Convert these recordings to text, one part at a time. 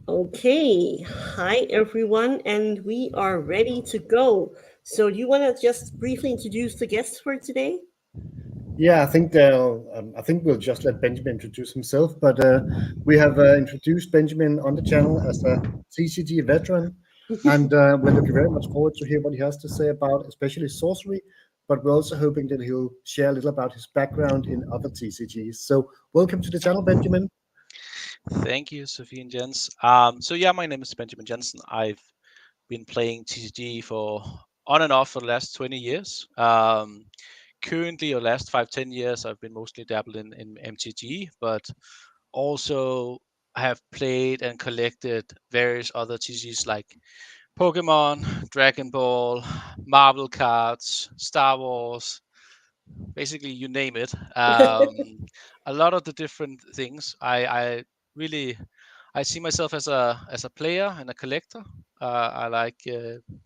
Okay, hi everyone, and we are ready to go. So, do you want to just briefly introduce the guests for today? Yeah, I think we'll just let Benjamin introduce himself. But we have introduced Benjamin on the channel as a TCG veteran, and we're looking very much forward to hear what he has to say about, especially sorcery. But we're also hoping that he'll share a little about his background in other TCGs. So, welcome to the channel, Benjamin. Thank you, Sophie and Jens. My name is Benjamin Jensen. I've been playing TCG for on and off for the last 20 years. Currently, or last 5-10 years, I've been mostly dabbling in MTG, but also I have played and collected various other TCGs like Pokemon, Dragon Ball, Marvel cards, Star Wars, basically you name it. A lot of the different things. I really I see myself as a player and a collector. I like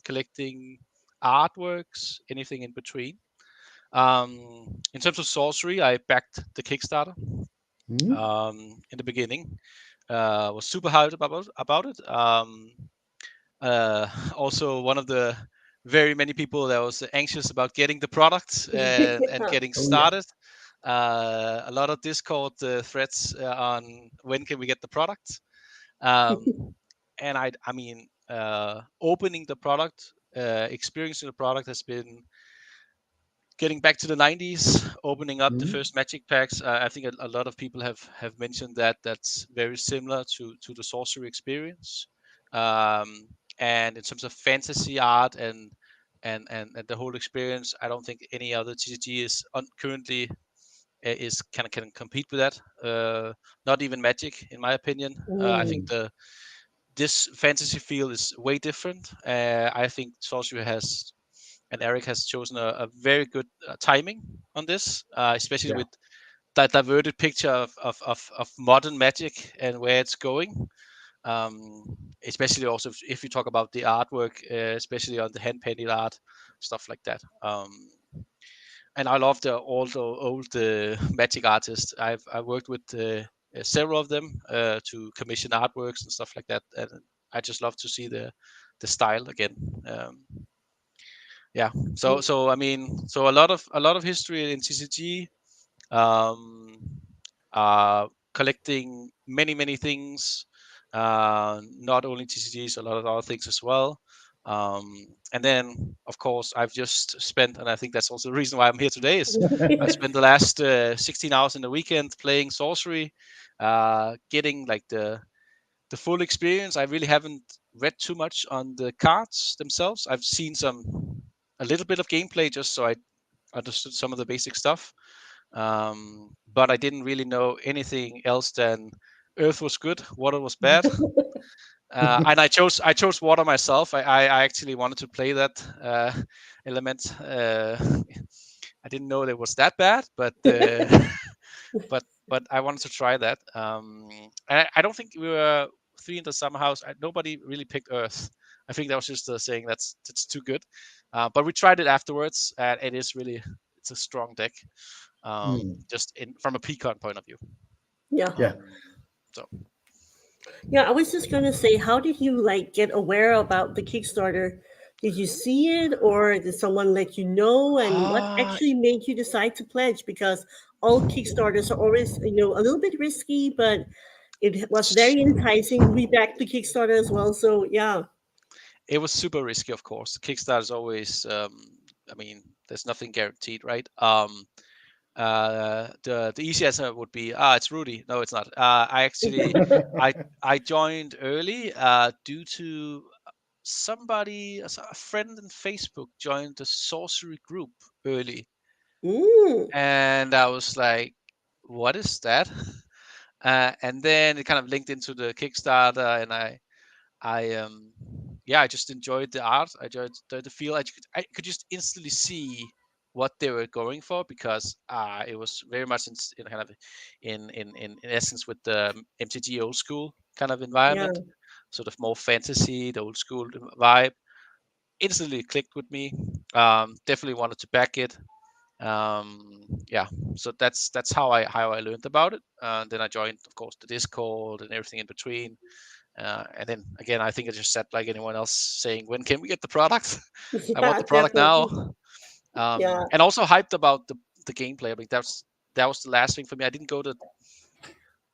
collecting artworks, anything in between. In terms of sorcery, I backed the Kickstarter Hmm? in the beginning. Was super hyped about it. Also, one of the very many people that was anxious about getting the product and Yeah. getting Oh yeah. started. A lot of Discord threads on when can we get the product. And I mean, opening the product, experiencing the product has been getting back to the 90s, opening up the Hmm? first Magic packs. I think a lot of people have mentioned that that's very similar to the sorcery experience. Um, and in terms of fantasy art and the whole experience, I don't think any other TCG is currently is can compete with that. Not even Magic, in my opinion. I think Mm. this fantasy feel is way different. I think sorcery has and Eric has chosen a very good timing on this, especially Yeah. with that diverted picture of modern magic and where it's going. Especially also if you talk about the artwork, especially on the hand painted art, stuff like that. And I love the also old magic artists. I've worked with several of them to commission artworks and stuff like that, and I just love to see the style again. Um, yeah, so I mean, so a lot of history in TCG, um collecting many things, not only TCGs, a lot of other things as well. And then of course I've just spent, and I think that's also the reason why I'm here today, is I spent the last 16 hours in the weekend playing sorcery, getting like the full experience. I really haven't read too much on the cards themselves. I've seen a little bit of gameplay just so I understood some of the basic stuff. But I didn't really know anything else than Earth was good, water was bad. And I chose water myself. I actually wanted to play that element. I didn't know that it was that bad, but but I wanted to try that. I don't think we were three in the summer house. Nobody really picked Earth. I think that was just saying that's too good. But we tried it afterwards, and it is really it's a strong deck. Hmm. Just in from a pecan point of view. Yeah. Yeah. So Yeah, I was just gonna say, how did you like get aware about the Kickstarter? Did you see it, or did someone let you know? And what uh, actually made you decide to pledge? Because all Kickstarters are always, a little bit risky, but it was very enticing. We backed the Kickstarter as well, so yeah. it was super risky, of course. Kickstarter is always, I mean, there's nothing guaranteed, right? The easy answer would be it's Rudy. No, it's not. I actually I I joined early due to somebody, a friend in Facebook joined the sorcery group early, Mm. and I was like, what is that? And then it kind of linked into the Kickstarter, and I yeah, I just enjoyed the art. I enjoyed the feel. I could just instantly see what they were going for because it was very much in kind of in essence with the MTG old school kind of Yeah. environment, sort of more fantasy, the old school vibe. Instantly clicked with me. Definitely wanted to back it. Yeah, so that's how I learned about it. Then I joined, of course, the Discord and everything in between, And then again, I think I just said like anyone else, saying, when can we get the product? I want Yeah, the product now. definitely. Yeah, And also hyped about the gameplay. I mean, that was the last thing for me.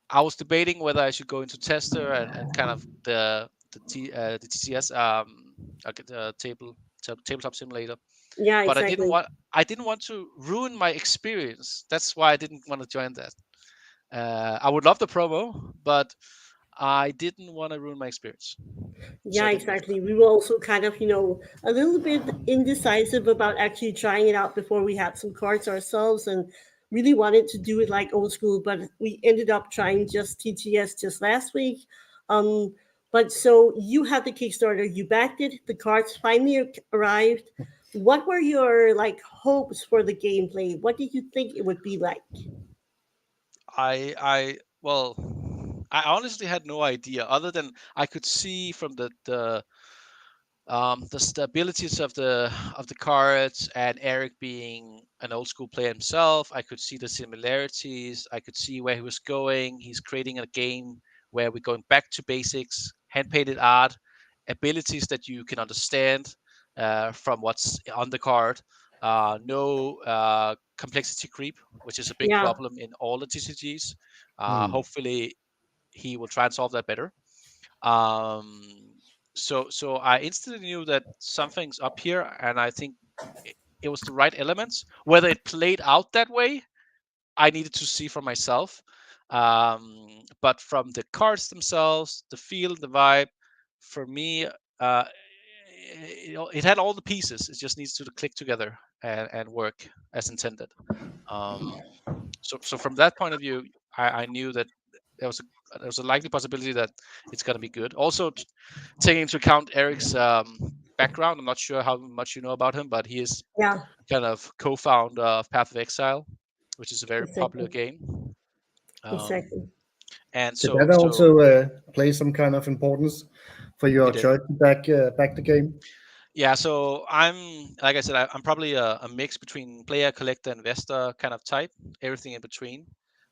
I was debating whether I should go into tester and kind of the TCS tabletop simulator, yeah, but exactly. I didn't want to ruin my experience. That's why I didn't want to join that. I would love the promo, but I didn't want to ruin my experience, so Yeah, I didn't go for exactly. that. We were also kind of, a little bit indecisive about actually trying it out before we had some cards ourselves and really wanted to do it like old school, but we ended up trying just TTS just last week. Um, but so you had the Kickstarter, you backed it, the cards finally arrived. What were your like hopes for the gameplay? What did you think it would be like? Well, I honestly had no idea, other than I could see from the stabilities of the cards, and Eric being an old school player himself. I could see the similarities. I could see where he was going. He's creating a game where we're going back to basics, hand painted art, abilities that you can understand from what's on the card. No complexity creep, which is a big Yeah, problem in all the TCGs. Mm. Hopefully, he will try and solve that better. Um, so I instantly knew that something's up here, and I think it was the right elements. Whether it played out that way, I needed to see for myself. But from the cards themselves, the feel, the vibe, for me, it had all the pieces. It just needs to click together and work as intended. Um, so from that point of view, I knew that there was a likely possibility that it's going to be good. Also, taking into account Eric's background, I'm not sure how much you know about him, but he is yeah, kind of co-founder of Path of Exile, which is a very popular exactly. game. Um, Exactly. and Did so that so also play some kind of importance for your it did. choice to back the game? Yeah, so I'm like I said, I'm probably a mix between player, collector, investor kind of type, everything in between.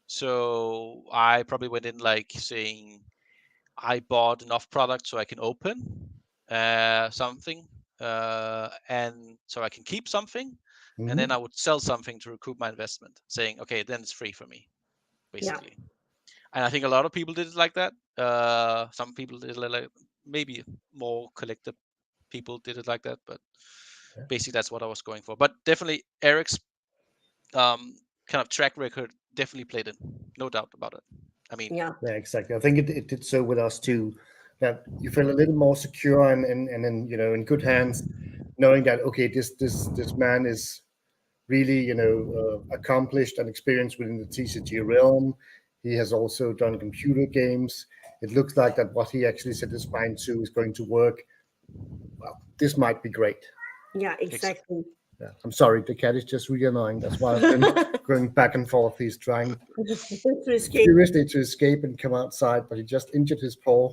So I probably went in like saying I bought enough product so I can open something, and so I can keep something, and then Hmm. I would sell something to recoup my investment, saying, okay, then it's free for me, Yeah. basically. And I think a lot of people did it like that. Some people did it like, maybe more collector people did it like that, but basically that's what I was going for. But definitely Eric's kind of track record definitely played in, no doubt about it. I mean, Yeah. Yeah, exactly. I think it did so with us too. That you feel a little more secure and then in good hands, knowing that okay, this man is really accomplished and experienced within the TCG realm. He has also done computer games. It looks like that what he actually set his mind to is going to work. Well, this might be great. Yeah, ex- exactly. Yeah, I'm sorry, the cat is just really annoying. That's why I've been going back and forth. He's trying To escape. furiously to escape and come outside, but he just injured his paw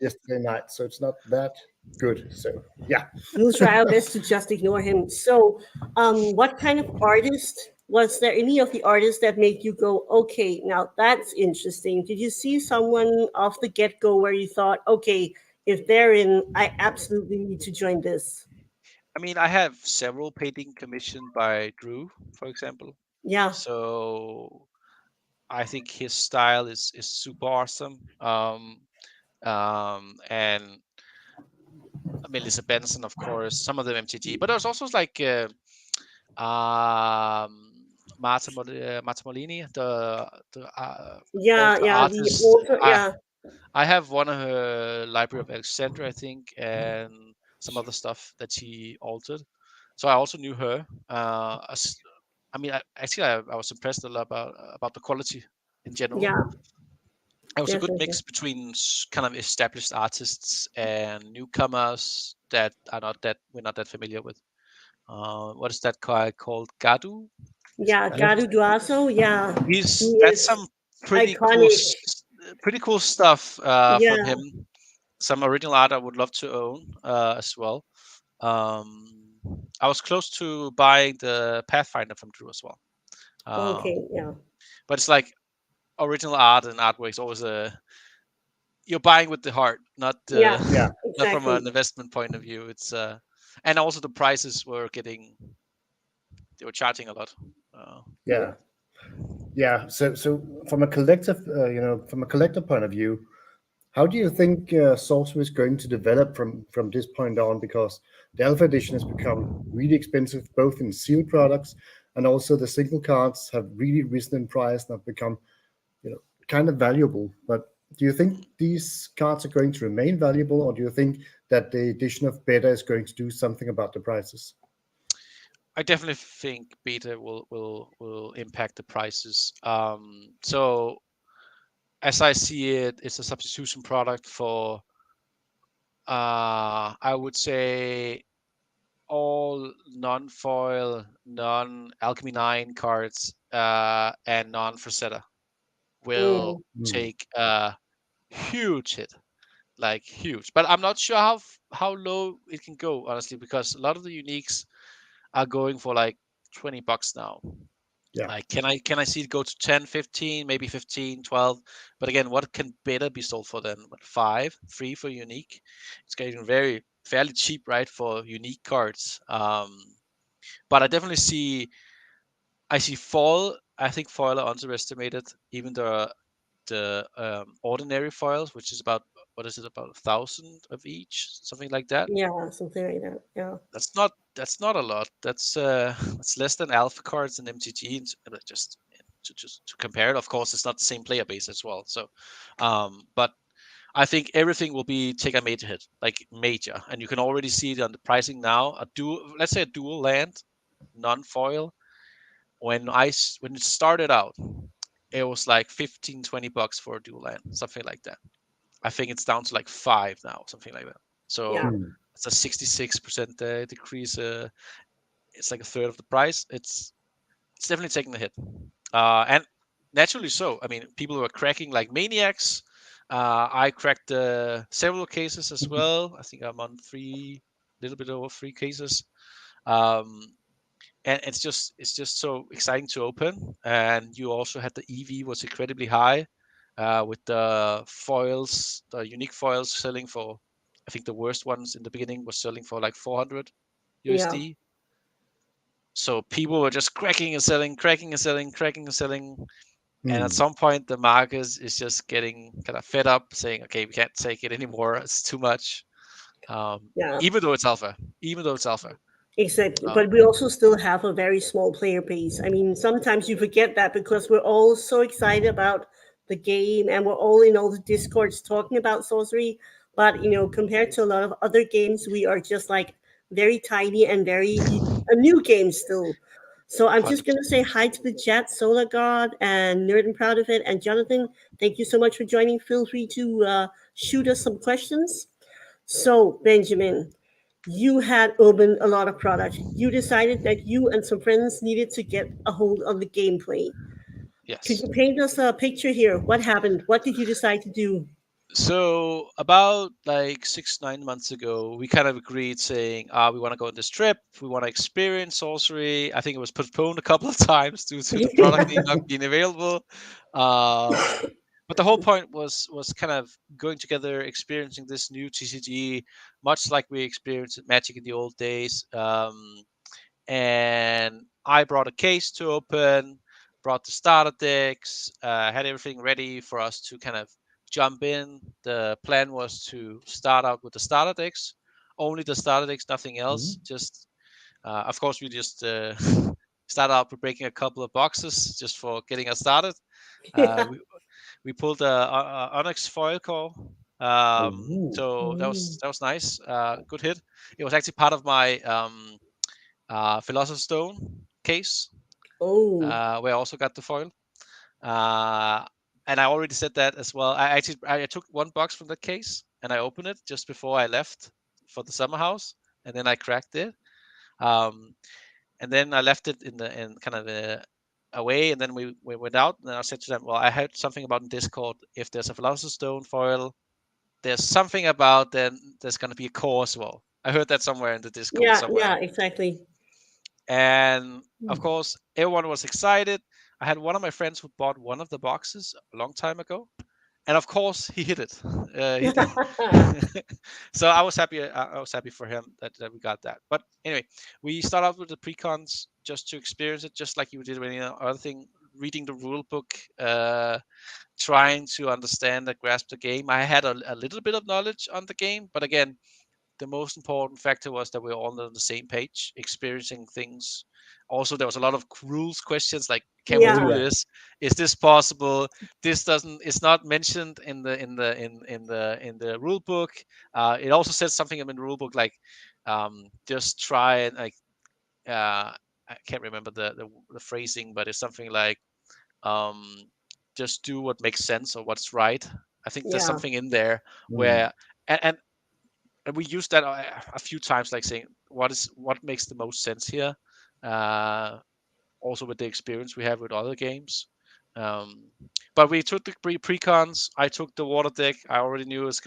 yesterday night, so it's not that good. So yeah, We'll try our best to just ignore him. So, what kind of artist was there? Any of the artists that made you go, okay, now that's interesting? Did you see someone off the get go where you thought, okay, if they're in, I absolutely need to join this? I mean, I have several painting commissioned by Drew, for example. Yeah, So I think his style is super awesome. And Melissa Benson, of course, some of them MTG, but there's also like Marta Molini, yeah, altar yeah. The artist. author, yeah, I have one of her Library of Alexandria, I think, and some other stuff that she altered. So I also knew her. I mean, I was impressed a lot about the quality in general. yeah, It was a good definitely. mix between kind of established artists and newcomers that are not that we're not that familiar with. What is that guy called? Gadu? Is it Yeah, Gadu? Gadu Duaso, yeah, he That's is some pretty cool, iconic. pretty cool stuff from Yeah, him. Some original art I would love to own as well. Um, I was close to buying the Pathfinder from Drew as well. okay, Um, yeah, but it's like original art and artwork is always a you're buying with the heart, not Yeah, Yeah. not from exactly. an investment point of view. It's and also the prices they were charging a lot. Yeah. Yeah. So from a collective, from a collector point of view, how do you think Sorcery is going to develop from this point on? Because the Alpha Edition has become really expensive, both in sealed products and also the single cards have really risen in price and have become, kind of valuable. But do you think these cards are going to remain valuable, or do you think that the edition of Beta is going to do something about the prices? I definitely think beta will impact the prices. So as I see it, it's a substitution product for I would say all non-foil, non-Alchemy 9 cards, and non-Frazetta will Mm, Hmm. take a huge hit, like huge. But I'm not sure how low it can go, honestly, because a lot of the uniques are going for like $20 now. Yeah. Like, can I see it go to 10, 15, maybe 15, 12? But again, what can beta be sold for then? What, 5, 3 for unique? It's getting fairly cheap, right, for unique cards. But I see foil. I think foil are underestimated. Even the ordinary foils, which is about, what is it, about 1,000 of each, something like that. yeah, something like that. Yeah. That's not a lot. That's less than alpha cards and MTG. Just to compare it, of course, it's not the same player base as well. So, but I think everything will be take a major hit, like major, and you can already see it on the pricing now. Let's say a dual land, non-foil. When it started out, it was like 15, $20 for a dual land, something like that. I think it's down to like 5 now, something like that. So Yeah. Hmm. it's a 66% decrease. It's like a third of the price. It's definitely taking the hit, and naturally so. I mean, people were cracking like maniacs. I cracked several cases as well. I think I'm on little bit over 3 cases. Um, and it's just so exciting to open. And you also had the EV was incredibly high, with the foils, the unique foils selling for. I think the worst ones in the beginning was selling for like 400 Yeah. USD. So people were just cracking and selling, cracking and selling, cracking and selling. And at Hmm. some point, the market is just getting kind of fed up, saying, "Okay, we can't take it anymore. It's too much." Yeah. Even though it's alpha, even though it's alpha. Exactly. Um, But we also still have a very small player base. I mean, sometimes you forget that because we're all so excited about the game and we're all in all the discords talking about sorcery. But, compared to a lot of other games, we are just like very tiny and very a new game still. So I'm just going to 100%. say hi to the chat, Solar God and Nerd and Proud of It. And Jonathan, thank you so much for joining. Feel free to shoot us some questions. So, Benjamin, you had opened a lot of products. You decided that you and some friends needed to get a hold of the gameplay. Could Yes. you paint us a picture here? What happened? What did you decide to do? So about like 6, 9 months ago, we kind of agreed saying, we want to go on this trip. We want to experience sorcery. I think it was postponed a couple of times due to the product not being available. But the whole point was kind of going together, experiencing this new TCG, much like we experienced Magic in the old days. And I brought a case to open, brought the starter decks, had everything ready for us to kind of jump in. The plan was to start out with the starter decks, only the starter decks, nothing Hmm. else. Just, of course, we just started out with breaking a couple of boxes just for getting us started. Uh, Yeah. we, we pulled a Onyx foil core. Oh. So that was Mm. that was nice. Good hit. It was actually part of my Philosopher's Stone case, Oh, where I also got the foil. Uh, and I already said that as well. I took one box from that case and I opened it just before I left for the summer house, and then I cracked it. Um, and then I left it in kind of away, and then we went out, and I said to them, "Well, I heard something about in Discord. If there's a Philosopher's Stone foil, there's something about then there's going to be a core as well." I heard that somewhere in the Discord yeah, somewhere. yeah, exactly. And of Mm. course, everyone was excited. I had one of my friends who bought one of the boxes a long time ago, and of course he hit it. He did. So I was happy. I was happy for him that we got that. But anyway, we start out with the precons just to experience it, just like you did with any other thing. Reading the rule book, trying to understand and grasp the game. I had a little bit of knowledge on the game, but again, the most important factor was that we were all on the same page, experiencing things. Also, there was a lot of rules questions like, "Can we Yeah. do Yeah. this? Is this possible? This doesn't. It's not mentioned in the rule book." It also says something in the rule book like, "Just try and like." I can't remember the phrasing, but it's something like, "Just do what makes sense or what's right." I think there's Yeah. something in there Mm. where and we used that a few times, like saying what makes the most sense here. Also with the experience we have with other games. But we took the precons. I took the water deck. I already knew it was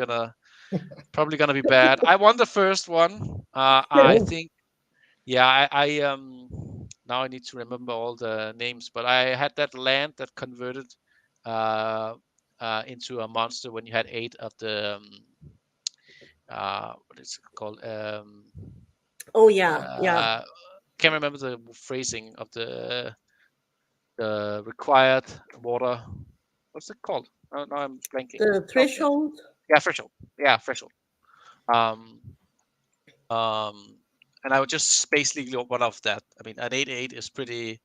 probably gonna be bad. I won the first one. I Oh. think, yeah. I now I need to remember all the names, but I had that land that converted into a monster when you had 8 of the what is it called? Oh yeah. Yeah. Can't remember the phrasing of the required water. What's it called? Now I'm blanking. The Help me. threshold. Yeah, threshold. Yeah, threshold. Um, and I would just basically one of that. I mean, an 8/8 is pretty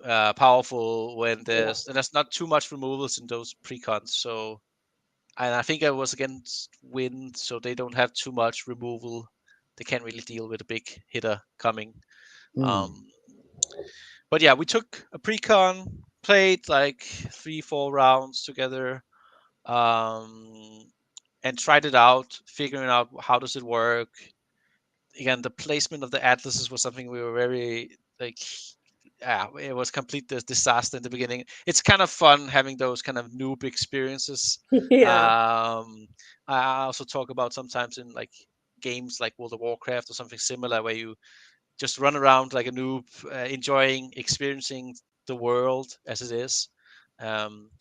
powerful when there's not too much removals in those precons. So, and I think I was against wind, so they don't have too much removal. They can't really deal with a big hitter coming. Mm. But yeah, we took a precon, played like 3-4 rounds together, and tried it out, figuring out how does it work. Again, the placement of the atlases was something we were very like. Yeah, it was complete disaster in the beginning. It's kind of fun having those kind of noob experiences. Yeah. I also talk about sometimes in like games like World of Warcraft or something similar where you just run around like a noob, enjoying, experiencing the world as it is,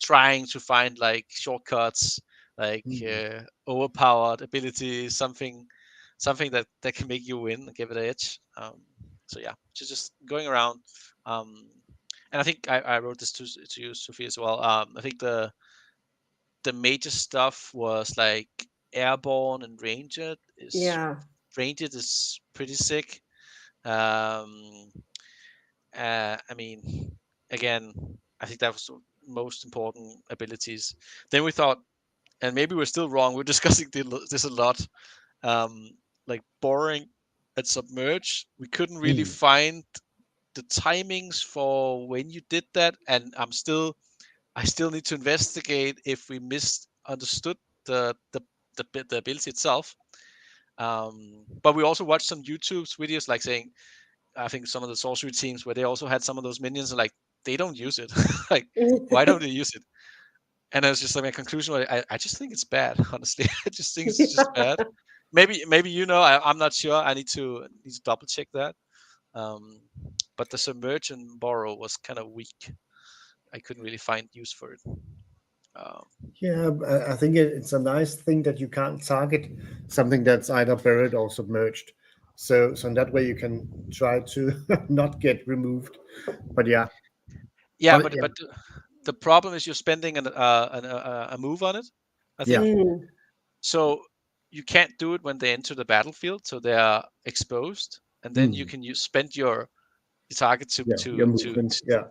trying to find like shortcuts, like Mm. overpowered abilities, something that can make you win and give it an edge. So yeah, just going around. Um, and I think I wrote this to you, Sophie, as well. I think the major stuff was like airborne and Yeah. ranged is pretty sick. Um, I mean, again, I think that was the most important abilities. Then we thought, and maybe we're still wrong. We're discussing this a lot. Um, like boring and submerge, we couldn't really Mm. find the timings for when you did that, and I still need to investigate if we misunderstood the ability itself. But we also watched some YouTube videos, like saying, I think some of the sorcery teams where they also had some of those minions, like they don't use it. Like, why don't they use it? And it was just like my conclusion. I just think it's bad. Honestly, I just think it's just bad. Maybe I'm not sure. I need to double check that. Um, but the submerge and borrow was kind of weak. I couldn't really find use for it. Um, Yeah, I think it's a nice thing that you can't target something that's either buried or submerged. So in that way you can try to not get removed. But yeah, yeah, but but yeah, the problem is you're spending a move on it. I yeah, think Mm. so. You can't do it when they enter the battlefield, so they are exposed, and then you mm, can spend your target yeah, your movement, yeah.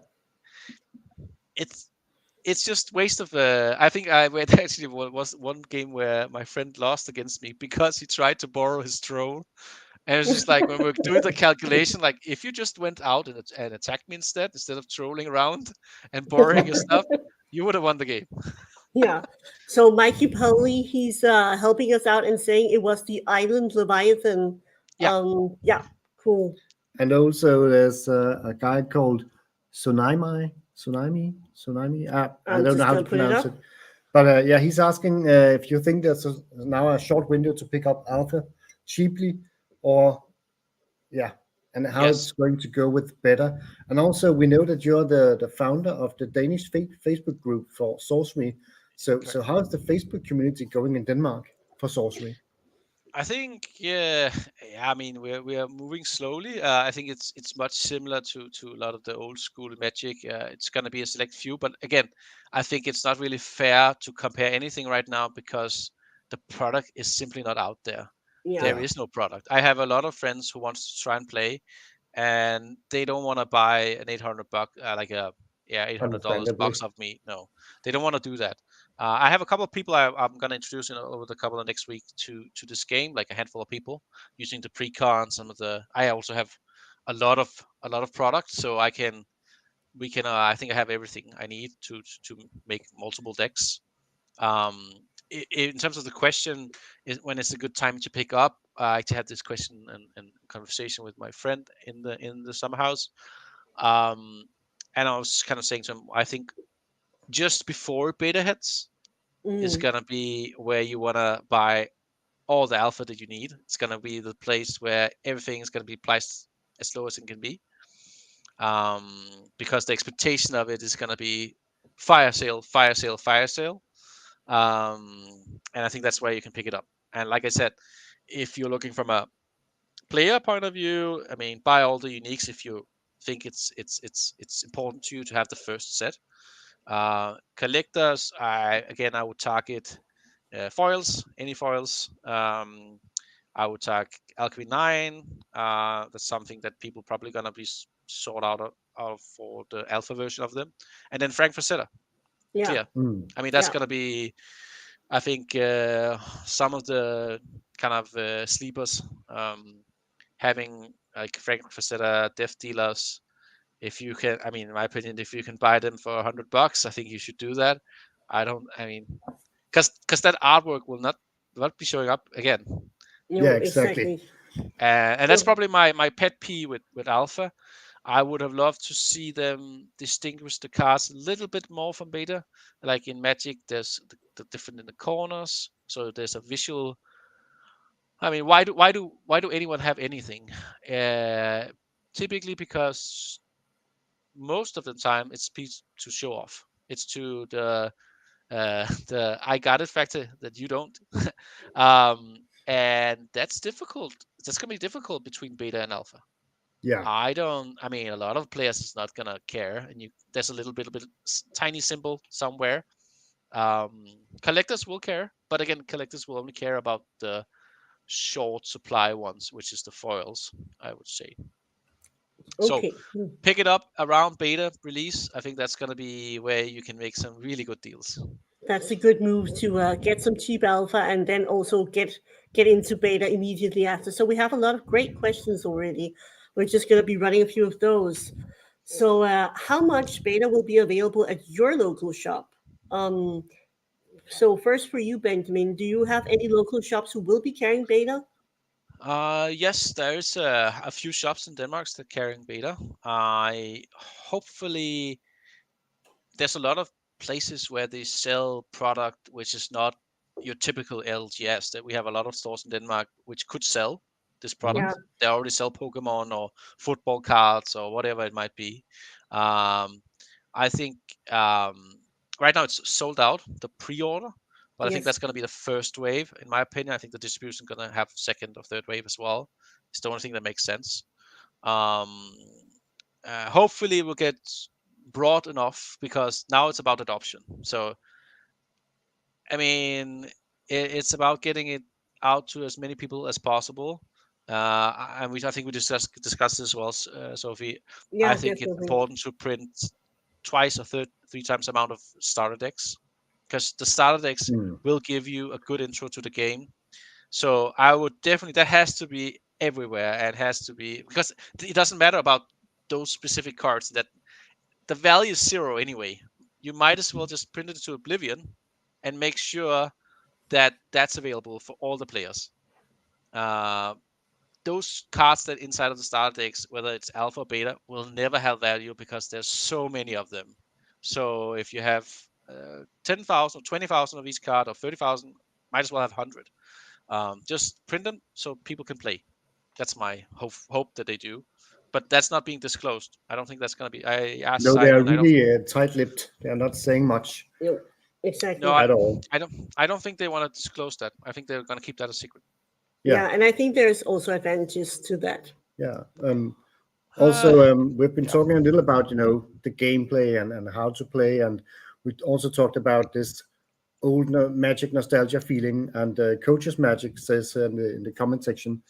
it's just waste of I think I went actually was one game where my friend lost against me because he tried to borrow his drone, and it's just like when we're doing the calculation, like if you just went out and attacked me instead of trolling around and borrowing your stuff, you would have won the game. Yeah. So Mikey Polly, he's helping us out and saying it was the island Leviathan. Yeah. Yeah, cool. And also there's a guy called Tsunami. I I'm don't know just how gonna to put it pronounce up. it. But yeah, he's asking if you think there's now a short window to pick up alpha cheaply, or yeah, and how Yes. it's going to go with beta. And also, we know that you're the founder of the Danish Facebook group for sorcery. So how's the Facebook community going in Denmark for sorcery? I think, I mean, we are moving slowly. I think it's much similar to a lot of the old school Magic. It's going to be a select few, but again, I think it's not really fair to compare anything right now because the product is simply not out there. Yeah. There is no product. I have a lot of friends who wants to try and play, and they don't want to buy an $800 like a $800 Understandably. box of meat. No, they don't want to do that. I have a couple of people I'm going to introduce over the couple of next week to this game, like a handful of people using the pre-con. Some of the I also have a lot of products, so we can I think I have everything I need to make multiple decks. Um, in terms of the question, is when it's a good time to pick up? I actually had this question and conversation with my friend in the summer house, and I was kind of saying to him, I think just before beta hits is gonna be where you wanna buy all the alpha that you need. It's gonna be the place where everything is gonna be priced as low as it can be, because the expectation of it is gonna be fire sale, fire sale, fire sale. And I think that's where you can pick it up. And like I said, if you're looking from a player point of view, I mean, buy all the uniques if you think it's important to you to have the first set. Collectors, I would target foils, any foils. I would target Alchemy 9. That's something that people probably gonna be sought out of for the alpha version of them, and then Frank Frazetta. Yeah. Clear. I mean, that's gonna be, I think, some of the kind of sleepers, having like Frank Frazetta, Death Dealers. If you can, I mean, in my opinion, if you can buy them for $100, I think you should do that. I mean, because that artwork will not be showing up again. Yeah, exactly. And that's probably my pet peeve with Alpha. I would have loved to see them distinguish the cards a little bit more from beta. Like in Magic, there's the different in the corners, so there's a visual. I mean, why do anyone have anything? Typically because most of the time it's to show off. It's to the I got it factor that you don't, and that's difficult. That's gonna be difficult between beta and alpha. Yeah. I mean, a lot of players is not gonna care, and there's a little bit tiny symbol somewhere. Collectors will care, but again, collectors will only care about the short supply ones, which is the foils, I would say. So pick it up around beta release. I think that's going to be where you can make some really good deals. That's a good move to get some cheap alpha and then also get into beta immediately after. So we have a lot of great questions already. We're just going to be running a few of those. So how much beta will be available at your local shop? So first for you, Benjamin, do you have any local shops who will be carrying beta? Yes, there's a few shops in Denmark that are carrying beta. I hopefully there's a lot of places where they sell product which is not your typical LGS. That we have a lot of stores in Denmark which could sell this product. They already sell Pokemon or football cards or whatever it might be. I think right now it's sold out, the pre-order, but I think that's going to be the first wave. In my opinion, I think the distribution is going to have second or third wave as well. It's the only thing that makes sense. Hopefully, we'll get broad enough because now it's about adoption. So, I mean, it's about getting it out to as many people as possible. And I think we discussed this as well, Sophie. I think it's important to print twice or three times the amount of starter decks, because the starter decks will give you a good intro to the game. So I would definitely, that has to be everywhere, and has to be, because it doesn't matter about those specific cards, that the value is 0 anyway. You might as well just print it to oblivion and make sure that that's available for all the players. Those cards that inside of the starter decks, whether it's alpha or beta, will never have value because there's so many of them. So if you have 10,000 or 20,000 of each card or 30,000, might as well have 100. Just print them so people can play. That's my hope that they do. But that's not being disclosed. I don't think that's going to be. I asked No, Simon. they are really tight-lipped. They are not saying much. Exactly. No, at all. I don't think they want to disclose that. I think they're going to keep that a secret. Yeah, Yeah, and I think there's also advantages to that. yeah. Uh, Also, we've been yeah. talking a little about the gameplay and how to play, and we also talked about this old Magic nostalgia feeling. And Coach's Magic says in the comment section,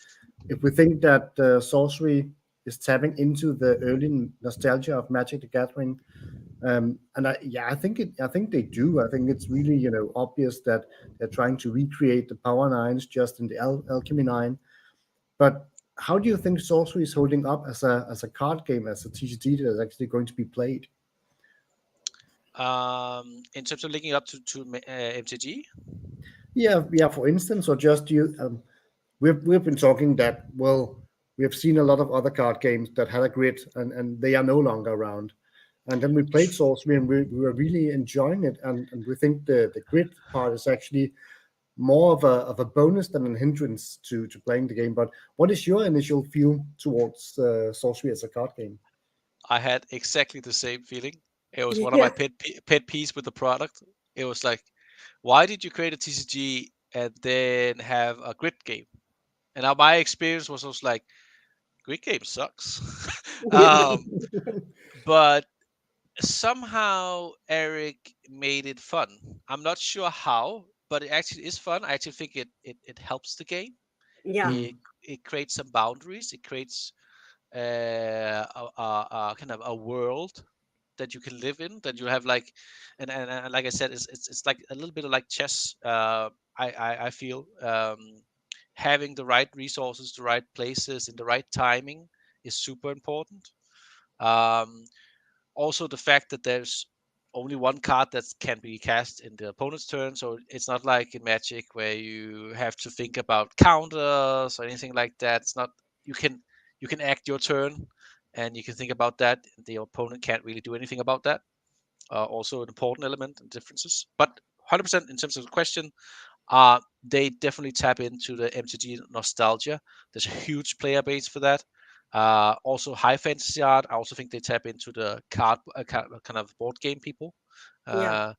if we think that sorcery is tapping into the early nostalgia of Magic the Gathering, and I think they do. I think it's really obvious that they're trying to recreate the Power Nines just in the Alchemy Nine. But how do you think sorcery is holding up as a card game, as a TCG that is actually going to be played? In terms of linking up to MTG, Yeah, yeah. For instance, or just you. We've been talking that, well, we have seen a lot of other card games that had a grid, and they are no longer around. And then we played sorcery, and we were really enjoying it. And we think the grid part is actually more of a bonus than a hindrance to playing the game. But what is your initial feel towards sorcery as a card game? I had exactly the same feeling. It was one of my Yeah. pet peeves with the product. It was like, why did you create a TCG and then have a grid game? And now my experience was also like, grid game sucks. um, but somehow Eric made it fun. I'm not sure how, but it actually is fun. I actually think it helps the game. Yeah. It it creates some boundaries. It creates a kind of a world that you can live in. That you have like, and like I said, it's like a little bit of like chess. I feel having the right resources, the right places, in the right timing is super important. Um, Also, the fact that there's only one card that can be cast in the opponent's turn, so it's not like in Magic where you have to think about counters or anything like that. It's not you can act your turn, and you can think about that. The opponent can't really do anything about that. Also, an important element and differences. But 100% in terms of the question, they definitely tap into the MTG nostalgia. There's a huge player base for that. Also, high fantasy art. I also think they tap into the kind of board game people. Yeah.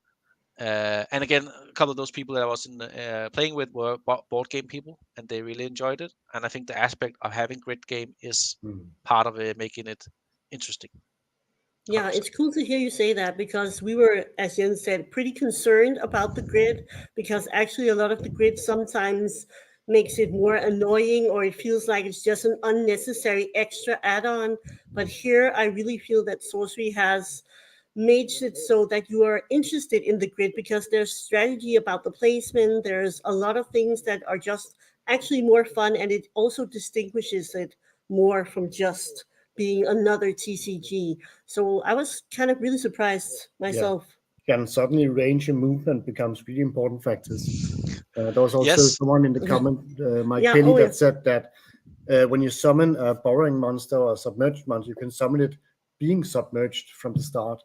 Uh, and again, a couple of those people that I was playing with were board game people, and they really enjoyed it. And I think the aspect of having grid game is Mm. part of it, making it interesting. Yeah, 100%. it's cool to hear you say that because we were, as Jens said, pretty concerned about the grid because actually a lot of the grid sometimes makes it more annoying or it feels like it's just an unnecessary extra add-on. But here I really feel that sorcery has made it so that you are interested in the grid because there's strategy about the placement. There's a lot of things that are just actually more fun and it also distinguishes it more from just being another TCG. So I was kind of really surprised Yeah, myself. and suddenly range and movement becomes really important factors. There was also Yes. someone in the comment, Mike Yeah, Kelly, oh yeah. that said that when you summon a burrowing monster or a submerged monster, you can summon it being submerged from the start.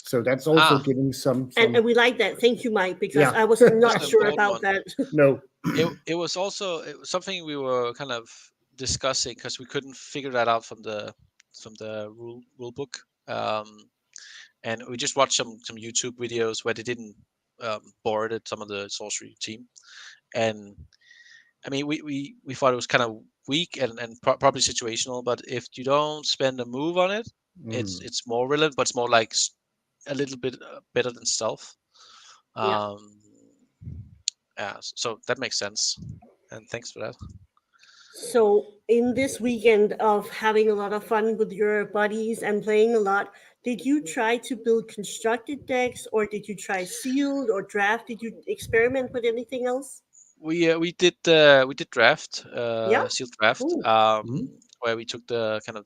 So that's also Ah, giving And we like that. Thank you, Mike, because yeah, I was that's not an sure important about one. that. no, It was also something we were kind of discussing because we couldn't figure that out from the rule book. And we just watched some YouTube videos where they didn't boarded some of the sorcery team. And I mean, we thought it was kind of weak and probably situational. But if you don't spend a move on it, mm, it's more relevant, but it's more like a little bit better than stealth. Yeah. Um, yeah, so that makes sense. And thanks for that. So, in this weekend of having a lot of fun with your buddies and playing a lot, did you try to build constructed decks or did you try sealed or draft? Did you experiment with anything else? We did draft Yeah. sealed draft Cool. mm, where we took the kind of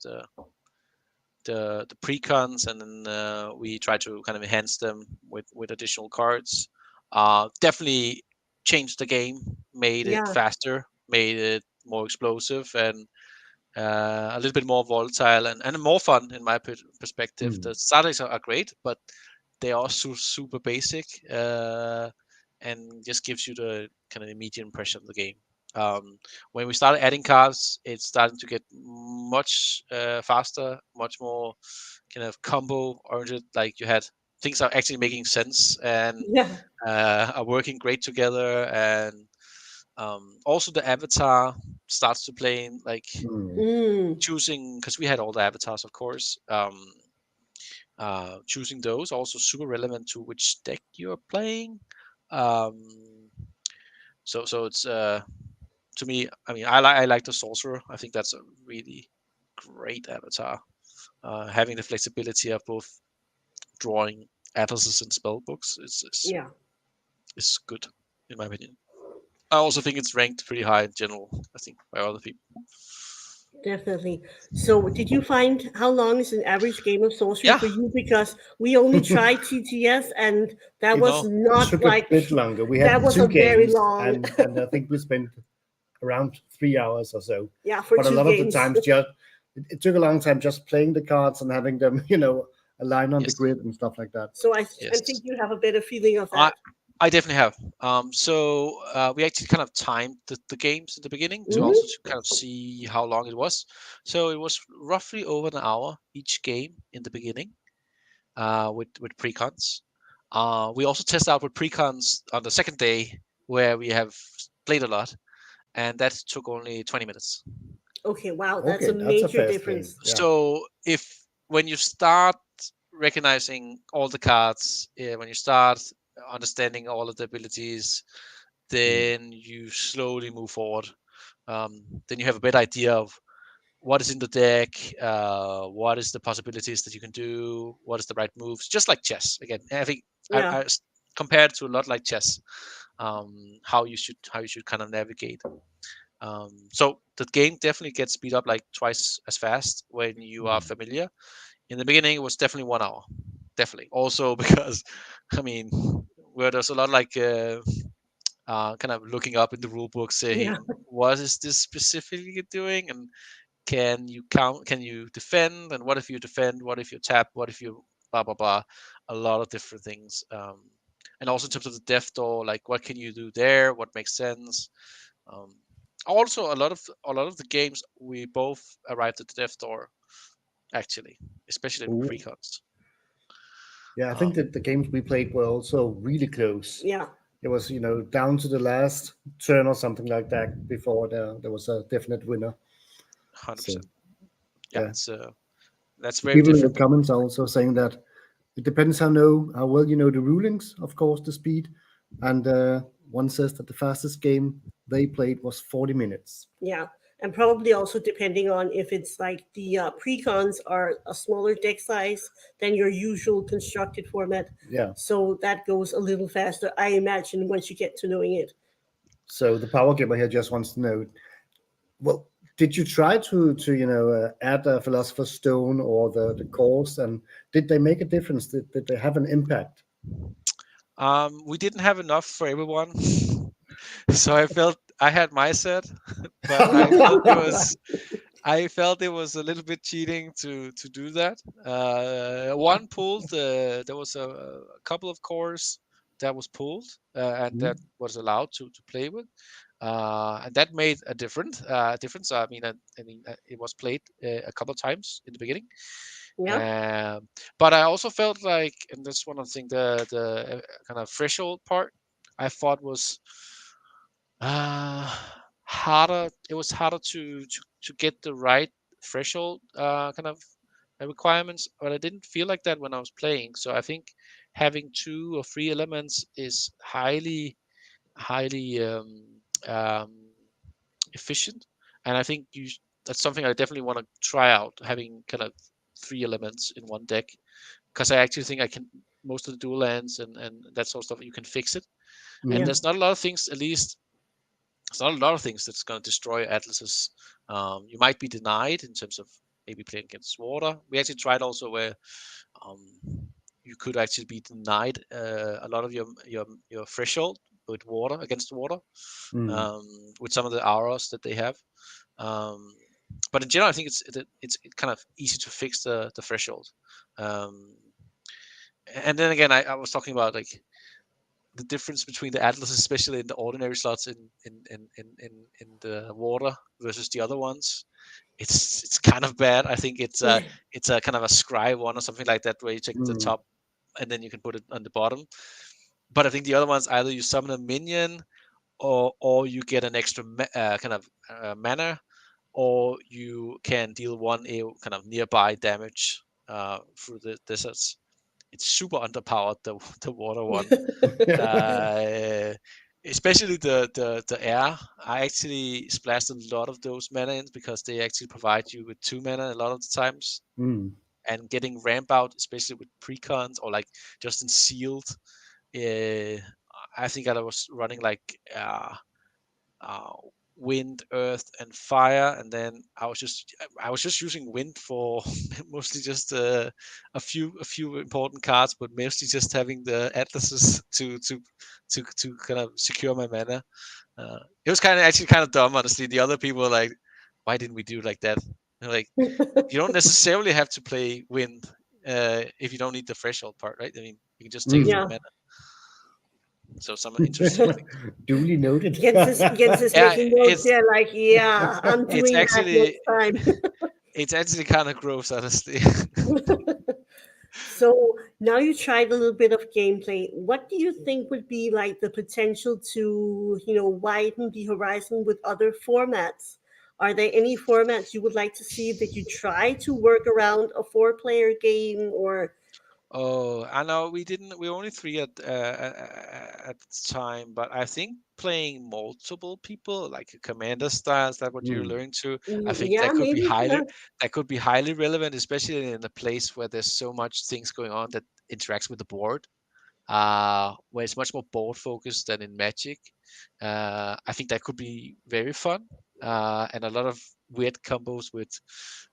the precons and then we tried to kind of enhance them with additional cards. Definitely changed the game, made it Yeah. faster, made it more explosive and a little bit more volatile and more fun in my perspective. mm, The starters are great, but they are super basic and just gives you the kind of immediate impression of the game. When we started adding cards, it's starting to get much faster, much more kind of combo oriented. Like you had things are actually making sense and Yeah. are working great together. And also the avatar starts to play in, like choosing, because we had all the avatars, of course. Choosing those also super relevant to which deck you're playing. Um, so it's to me, I mean, I like the sorcerer. I think that's a really great avatar. Having the flexibility of both drawing atlases and spell books Yeah. is good in my opinion. I also think it's ranked pretty high in general, I think, by other people. Definitely. So, did you find how long is an average game of sorcery Yeah, for you? Because we only tried TTS, and that you was know, It not took a like bit longer. We that had was two a very games, long. and I think we spent around 3 hours or so. Yeah, for But a two lot of the games. times, just it took a long time just playing the cards and having them, align on the yes, grid and stuff like that. So I yes. think you have a better feeling of I that. I definitely have. So we actually kind of timed the games in the beginning to Hmm. also to kind of see how long it was. So it was roughly over an hour each game in the beginning, with precons. We also test out with precons on the second day where we have played a lot, and that took only 20 minutes. Okay, wow, that's a Okay, that's a major fast game. difference. Yeah. So if when you start recognizing all the cards, when you start understanding all of the abilities, then you slowly move forward. Then you have a better idea of what is in the deck, what is the possibilities that you can do, what is the right moves. Just like chess, again, I think Yeah, compared to a lot like chess, how you should kind of navigate. So the game definitely gets speed up like twice as fast when you are familiar. In the beginning, it was definitely 1 hour, definitely. Also because, I mean, where there's a lot like kind of looking up in the rule book, yeah, saying what is this specifically doing, and can you count, can you defend, and what if you defend, what if you tap, what if you blah blah blah, a lot of different things. And also in terms of the death door, like what can you do there, what makes sense. um, Also a lot of the games we both arrived at the death door, actually, especially with Ooh. precons. Yeah, I think um, that the games we played were also really close. yeah. It was, down to the last turn or something like that before there was a definite winner. So 100%. Yeah, yeah, it's that's the very people in the different. comments are also saying that it depends how well you know the rulings, of course, the speed, and one says that the fastest game they played was 40 minutes. Yeah, and probably also depending on if it's like the precons are a smaller deck size than your usual constructed format. Yeah. So that goes a little faster, I imagine, once you get to knowing it. So the power gamer here just wants to know, well, did you try to add a philosopher's stone or the course, and did they make a difference? Did they have an impact? We didn't have enough for everyone, so I felt I had my set, but I felt it was a little bit cheating to do that. One pulled. There was a couple of cores that was pulled, and that was allowed to play with, and that made a difference. I mean, it was played a couple of times in the beginning, Yeah, but I also felt like, and that's one of the things, the kind of threshold part, I thought was uh, harder. It was harder to get the right threshold kind of requirements, but I didn't feel like that when I was playing. So I think having 2 or 3 elements is highly um, efficient, and I think that's something I definitely want to try out, having kind of 3 elements in one deck, because I actually think I can, most of the dual lands and that sort of stuff, you can fix it. And yeah, there's not a lot of things, at least there's not a lot of things that's going to destroy atlases. You might be denied in terms of maybe playing against water. We actually tried also where um, you could actually be denied a lot of your threshold with water, against water, Mm. with some of the auras that they have. Um, but in general, I think it's kind of easy to fix the threshold. Um, and then again, I was talking about like the difference between the atlases, especially in the ordinary slots in the water versus the other ones. It's kind of bad. I think it's a kind of a scry one or something like that, where you take the Mm. top and then you can put it on the bottom. But I think the other ones, either you summon a minion, or you get an extra kind of mana, or you can deal one kind of nearby damage through the deserts. It's super underpowered, the water one. Especially the air. I actually splashed a lot of those mana in because they actually provide you with 2 mana a lot of the times. And getting ramp out, especially with precons or like just in sealed, I think I was running like wind, earth, and fire, and then I was just using wind for mostly just a few important cards, but mostly just having the atlases to kind of secure my mana. It was actually kind of dumb, honestly. The other people were like, "Why didn't we do it like that?" And like, you don't necessarily have to play wind if you don't need the threshold part, right? I mean, you can just take it from Yeah. mana. So some interesting things. Duly noted. Jens is Yeah, making notes here, like, yeah, I'm it's doing that actually next time. it's actually kind of gross, honestly. So now you tried a little bit of gameplay. What do you think would be like the potential to, widen the horizon with other formats? Are there any formats you would like to see that you try to work around a 4-player game or? Oh, I know we didn't. We were only 3 at the time, but I think playing multiple people, like a commander style, is that what you're learning to? I think Yeah, maybe. Yeah. that could be highly relevant, especially in a place where there's so much things going on that interacts with the board. Where it's much more board focused than in Magic. I think that could be very fun, and a lot of weird combos with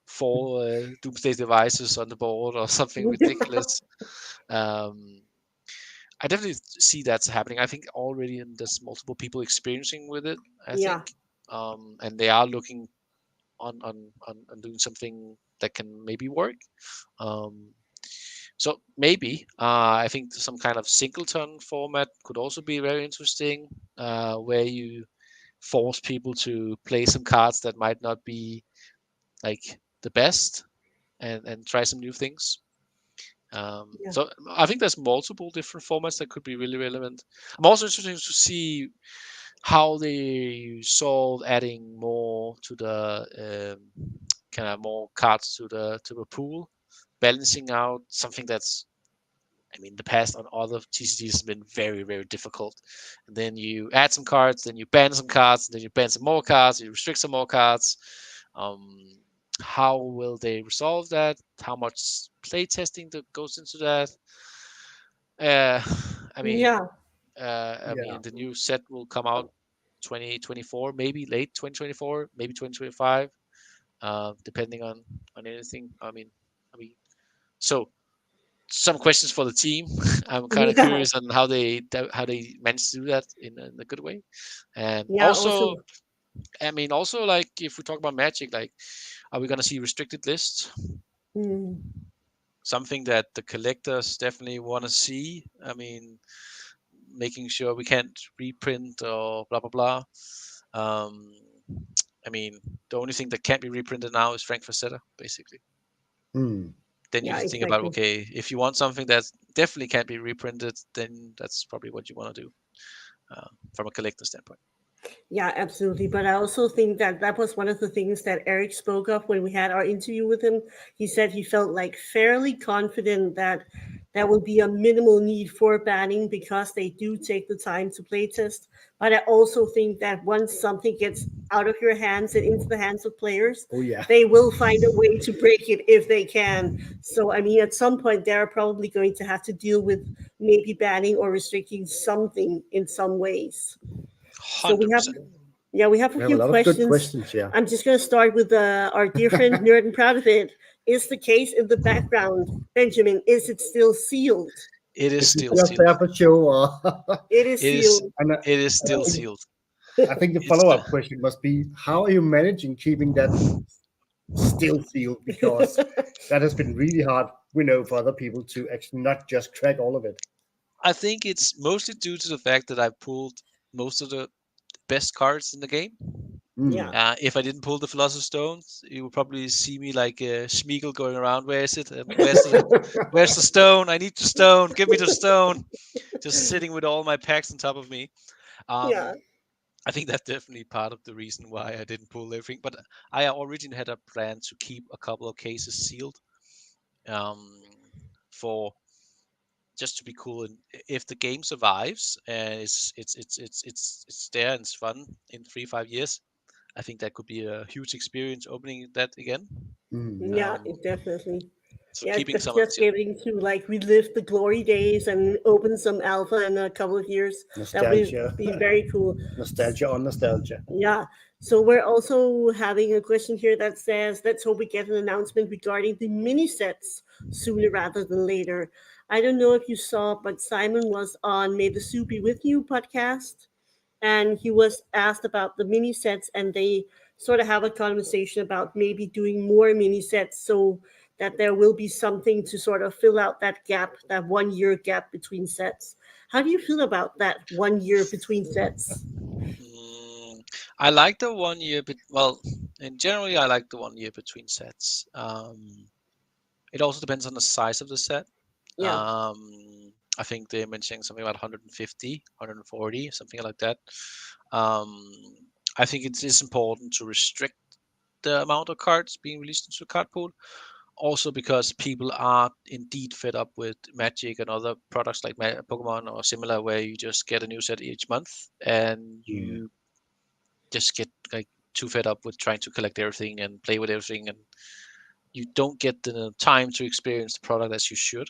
4 Doomsday devices on the board or something ridiculous. I definitely see that's happening. I think already there's multiple people experiencing with it. I Yeah. think, and they are looking on doing something that can maybe work. Um, so maybe I think some kind of singleton format could also be very interesting, where you force people to play some cards that might not be like the best, and try some new things. Yeah. So I think there's multiple different formats that could be really relevant. I'm also interested to see how they solve adding more to the kind of more cards to the pool, balancing out something that's, I mean, the past on other TCGs has been very, very difficult. And then you add some cards, then you ban some cards, then you ban some more cards, you restrict some more cards. How will they resolve that? How much play testing that goes into that? Uh, I mean, Yeah. Yeah. the new set will come out 2024, maybe late 2024, maybe 2025, depending on anything. I mean, so some questions for the team. I'm kind of Yeah. curious on how they manage to do that in a good way. And Yeah. also, Also. also like if we talk about Magic, like, are we gonna see restricted lists? Mm, Something that the collectors definitely want to see. I mean, making sure we can't reprint or blah blah blah. Um, I mean, the only thing that can't be reprinted now is Frank Frazetta, basically. Hmm. Then you yeah. can think about, Exactly. okay, if you want something that definitely can't be reprinted, then that's probably what you want to do from a collector standpoint. Yeah, absolutely. But I also think that that was one of the things that Eric spoke of when we had our interview with him. He said he felt like fairly confident that there will be a minimal need for banning because they do take the time to play test. But I also think that once something gets out of your hands and into the hands of players, Oh yeah. they will find a way to break it if they can. So, I mean, at some point, they're probably going to have to deal with maybe banning or restricting something in some ways. So we have 100%. we have a We have a few lot of good questions. questions. Yeah. I'm just going to start with our dear friend Nerd and Proud of It. Is the case in the background, Benjamin? Is it still sealed? It is Is it still just sealed. there for show, or It is It is sealed. and it is I still think sealed. I think the It's follow-up question must be, how are you managing keeping that still sealed? Because that has been really hard, we know, for other people to actually not just crack all of it. I think it's mostly due to the fact that I pulled most of the best cards in the game. Yeah. If I didn't pull the Philosopher's Stones, you would probably see me like Smeagol going around. Where is it? Where's the stone? I need the stone. Give me the stone. Just sitting with all my packs on top of me. Yeah. I think that's definitely part of the reason why I didn't pull everything. But I originally had a plan to keep a couple of cases sealed, for just to be cool. And if the game survives and it's there and it's fun in 3-5 years, I think that could be a huge experience opening that again. Yeah, definitely. So Yeah, keeping it's some of just the getting to like relive the glory days and open some alpha in a couple of years. That would Nostalgia. be very cool. Nostalgia on nostalgia. Yeah. So we're also having a question here that says, let's hope we get an announcement regarding the mini sets sooner rather than later. I don't know if you saw, but Simon was on May the Soup Be With You podcast, and he was asked about the mini sets, and they sort of have a conversation about maybe doing more mini sets so that there will be something to sort of fill out that gap, that 1 year gap between sets. How do you feel about that 1 year between sets? I like the 1 year, but well, in generally, I like the 1 year between sets. It also depends on the size of the set. Yeah. I think they're mentioning something about 150, 140, something like that. Um, I think it is important to restrict the amount of cards being released into the card pool. Also, because people are indeed fed up with Magic and other products like Pokemon or similar, where you just get a new set each month and you just get like too fed up with trying to collect everything and play with everything, and you don't get the time to experience the product as you should.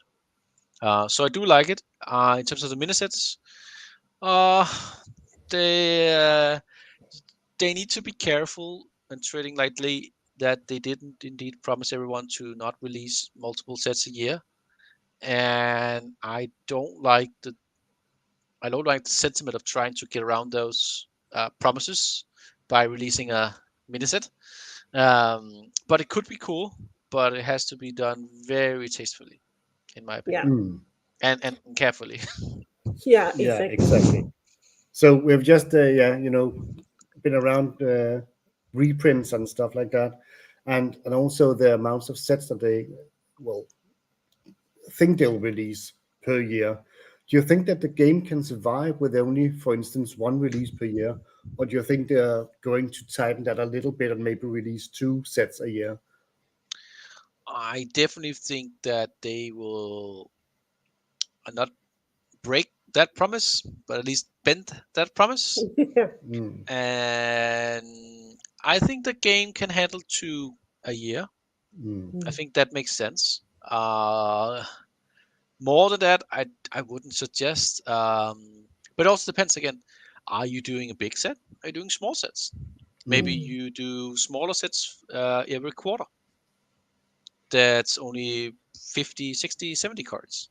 So I do like it. In terms of the mini sets, uh, they uh, they need to be careful and treading lightly that they didn't indeed promise everyone to not release multiple sets a year. And I don't like the sentiment of trying to get around those promises by releasing a mini set. But it could be cool, but it has to be done very tastefully, in my Yeah. opinion, and carefully. Yeah, Yeah, exactly. exactly. So we've just, been around reprints and stuff like that, and also the amounts of sets that they will think they'll release per year. Do you think that the game can survive with only, for instance, one release per year, or do you think they're going to tighten that a little bit and maybe release two sets a year? I definitely think that they will not break that promise, but at least bend that promise. Yeah. And I think the game can handle 2 a year. I think that makes sense. More than that, I wouldn't suggest. But it also depends again. Are you doing a big set? Are you doing small sets? Maybe you do smaller sets every quarter. That's only 50, 60, 70 cards.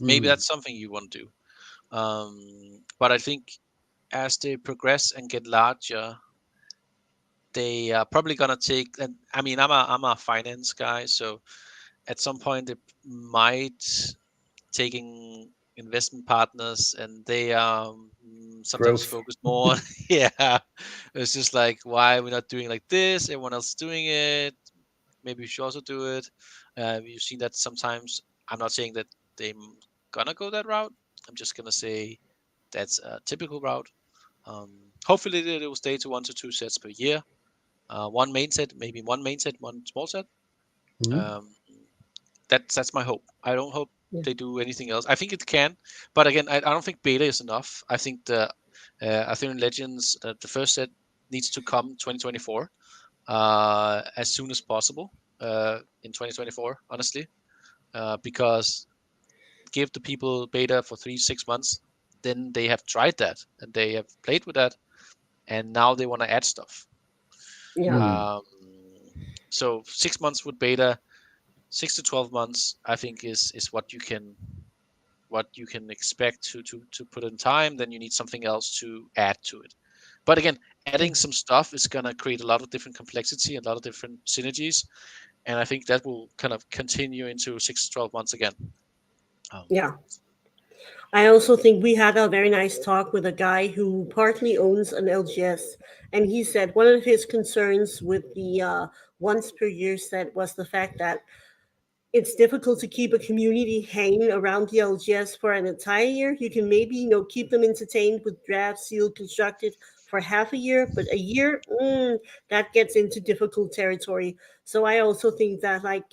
Maybe that's something you want to do. But I think as they progress and get larger, they are probably gonna take. And I mean, I'm a finance guy, so at some point they might taking investment partners, and they sometimes Growth. focus more on yeah, it's just like, why are we not doing like this? Everyone else is doing it. Maybe we should also do it. You've seen that sometimes. I'm not saying that they're gonna go that route. I'm just gonna say that's a typical route. Hopefully they will stay to 1 to 2 sets per year. One main set, maybe one main set, one small set. Um, that's my hope. I don't hope Yeah. they do anything else. I think it can, but again, I don't think beta is enough. I think the Arthurian Legends, the first set, needs to come 2024 as soon as possible in 2024. Honestly, because give the people beta for 3-6 months, then they have tried that and they have played with that, and now they want to add stuff. Yeah. So 6 months with beta, 6 to 12 months, I think is what you can expect to put in time. Then you need something else to add to it. But again, adding some stuff is gonna create a lot of different complexity and a lot of different synergies, and I think that will kind of continue into 6 to 12 months again. Um, Yeah. I also think we had a very nice talk with a guy who partly owns an LGS, and he said one of his concerns with the once per year set was the fact that it's difficult to keep a community hanging around the LGS for an entire year. You can maybe, keep them entertained with draft, sealed, constructed for half a year, but a year, that gets into difficult territory. So I also think that, like,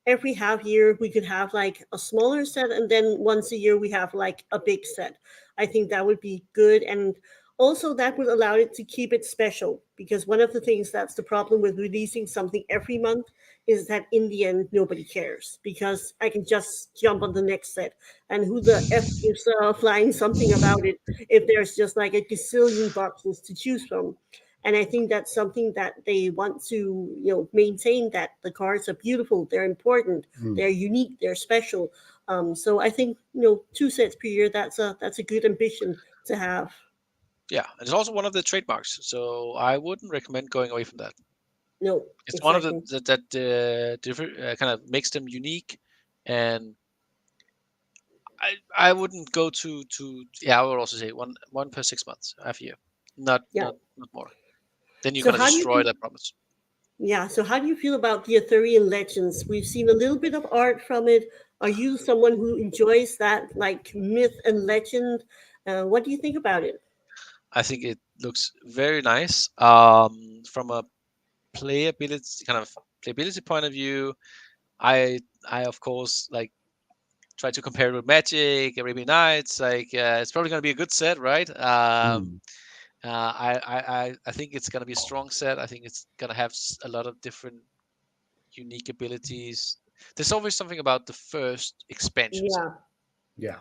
every half year we could have like a smaller set, and then once a year we have like a big set. I think that would be good. And also, that would allow it to keep it special, because one of the things that's the problem with releasing something every month is that in the end nobody cares, because I can just jump on the next set, and who the f is flying something about it if there's just like a gazillion boxes to choose from. And I think that's something that they want to maintain, that the cards are beautiful, they're important, Mm. they're unique, they're special. So I think two sets per year, that's a good ambition to have. Yeah, and it's also one of the trademarks, so I wouldn't recommend going away from that. No, It's one of the exactly. that different kind of makes them unique, and I wouldn't go to yeah. I would also say one per 6 months, half a year, not Yeah. not more. Then you're So gonna how do you destroy feel? that promise. Yeah. So how do you feel about the Arthurian legends? We've seen a little bit of art from it. Are you someone who enjoys that, like, myth and legend? What do you think about it? I think it looks very nice. From a playability point of view, I of course like try to compare it with Magic, Arabian Nights. Like it's probably going to be a good set, right? Mm. I think it's going to be a strong set. I think it's going to have a lot of different unique abilities. There's always something about the first expansion set. Yeah. Yeah.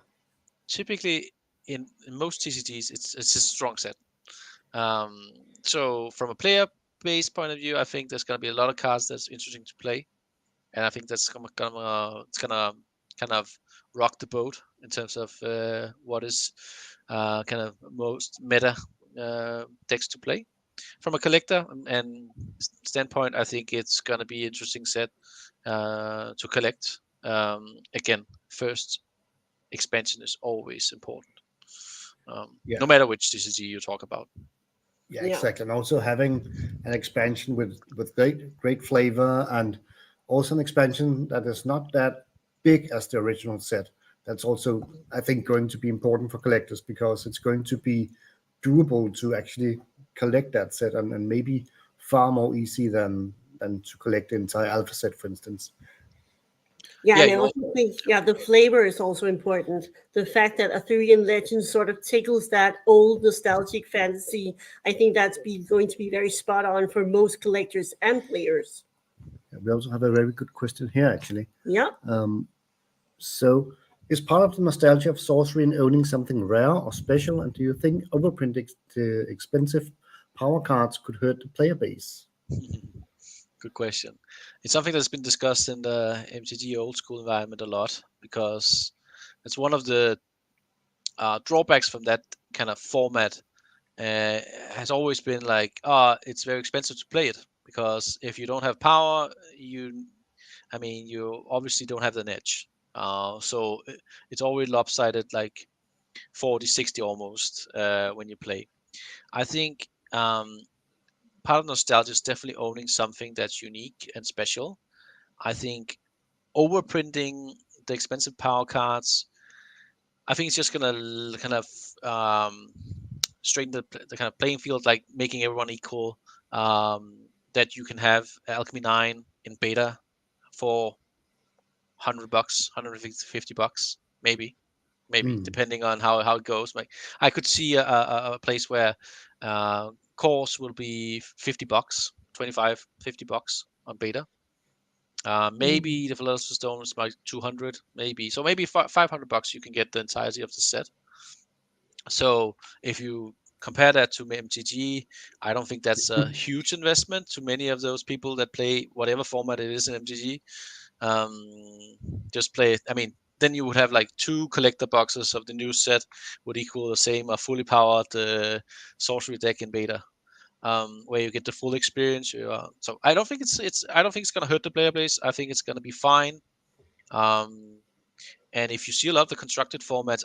Typically, in most TCGs, it's a strong set. Um, so from a player base point of view, I think there's going to be a lot of cards that's interesting to play, and I think that's gonna kind of rock the boat in terms of what is kind of most meta decks to play. From a collector and standpoint, I think it's gonna be interesting set to collect. Again, first expansion is always important, Yeah. no matter which TCG you talk about. Yeah, Yeah. exactly. And also having an expansion with great flavor, and also an expansion that is not that big as the original set. That's also, I think, going to be important for collectors, because it's going to be doable to actually collect that set, and maybe far more easy than to collect the entire alpha set, for instance. Yeah, Yeah, and I you all, also think, yeah, the flavor is also important. The fact that Arthurian legends sort of tickles that old nostalgic fantasy, I think going to be very spot on for most collectors and players. We also have a very good question here, actually. Yeah. So, is part of the nostalgia of sorcery in owning something rare or special? And do you think overprinting the expensive power cards could hurt the player base? good question. It's something that's been discussed in the MTG old school environment a lot because it's one of the drawbacks from that kind of format. Has always been like, it's very expensive to play it because if you don't have power, you obviously don't have the edge. So it's always lopsided, like 40, 60 almost when you play. I think part of nostalgia is definitely owning something that's unique and special. I think overprinting the expensive power cards, I think it's just gonna kind of straighten the kind of playing field, like making everyone equal. That you can have Alchemy 9 in beta for $100, $150, maybe Mm, depending on how it goes. Like I could see a place where cores will be $50, 25, $50 on beta. Mm. Maybe the Philosopher's Stone is like 200, maybe. So maybe $500 you can get the entirety of the set. So if you compare that to MTG, I don't think that's a huge investment to many of those people that play whatever format it is in MTG. Just play it. I mean, then you would have like 2 collector boxes of the new set would equal the same a fully powered sorcery deck in beta, where you get the full experience. So I don't think it's I don't think it's gonna hurt the player base. I think it's gonna be fine. Um, And if you see a lot of the constructed formats,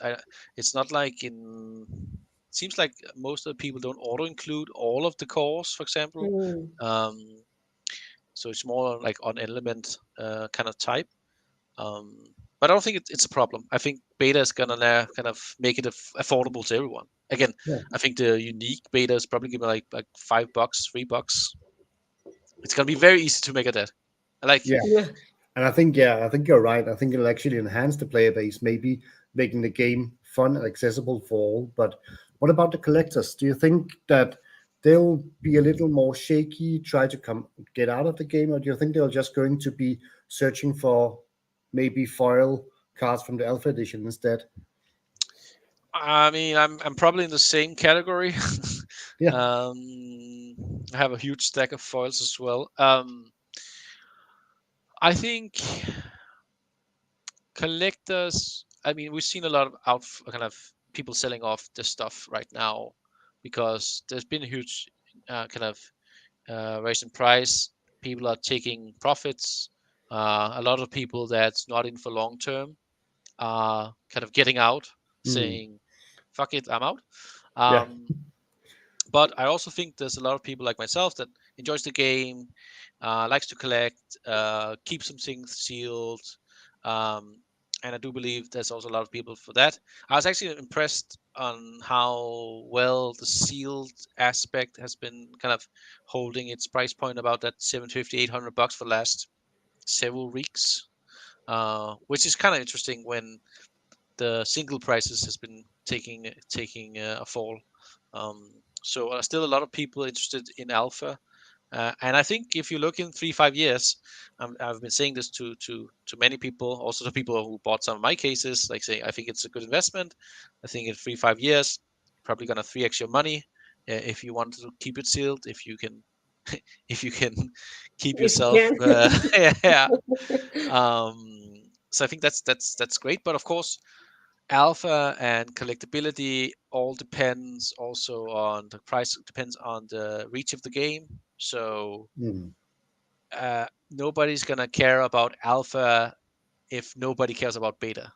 it's not like in. It seems like most of the people don't auto include all of the cores, for example. Mm. So it's more like on element kind of type. But I don't think it's a problem. I think beta is gonna now kind of make it affordable to everyone. Again, Yeah. I think the unique beta is probably gonna be like $5, $3. It's gonna be very easy to make it that. Like Yeah. Yeah. And I think, I think you're right. I think it'll actually enhance the player base, maybe making the game fun and accessible for all. But what about the collectors? Do you think that they'll be a little more shaky, try to get out of the game, or do you think they're just going to be searching for maybe foil cards from the Alpha Edition instead? I mean, I'm probably in the same category. Yeah. I have a huge stack of foils as well. I think collectors. I mean, we've seen a lot of kind of people selling off the stuff right now because there's been a huge kind of raise in price. People are taking profits. A lot of people that's not in for long term are kind of getting out, Mm. saying, "Fuck it, I'm out." Yeah. But I also think there's a lot of people like myself that enjoys the game, likes to collect, keep some things sealed, um, and I do believe there's also a lot of people for that. I was actually impressed on how well the sealed aspect has been kind of holding its price point about that 750, $800 for the last several weeks, which is kind of interesting when the single prices has been taking a fall. So still a lot of people interested in alpha, and I think if you look in 3-5 years, I've been saying this to many people, also to people who bought some of my cases, like saying I think it's a good investment. I think in 3-5 years, you're probably gonna 3x your money if you want to keep it sealed. If you can, if you can keep If you yourself, can. yeah. So I think that's great, but of course alpha and collectibility all depends also on the price, depends on the reach of the game. So Mm. nobody's gonna care about alpha if nobody cares about beta.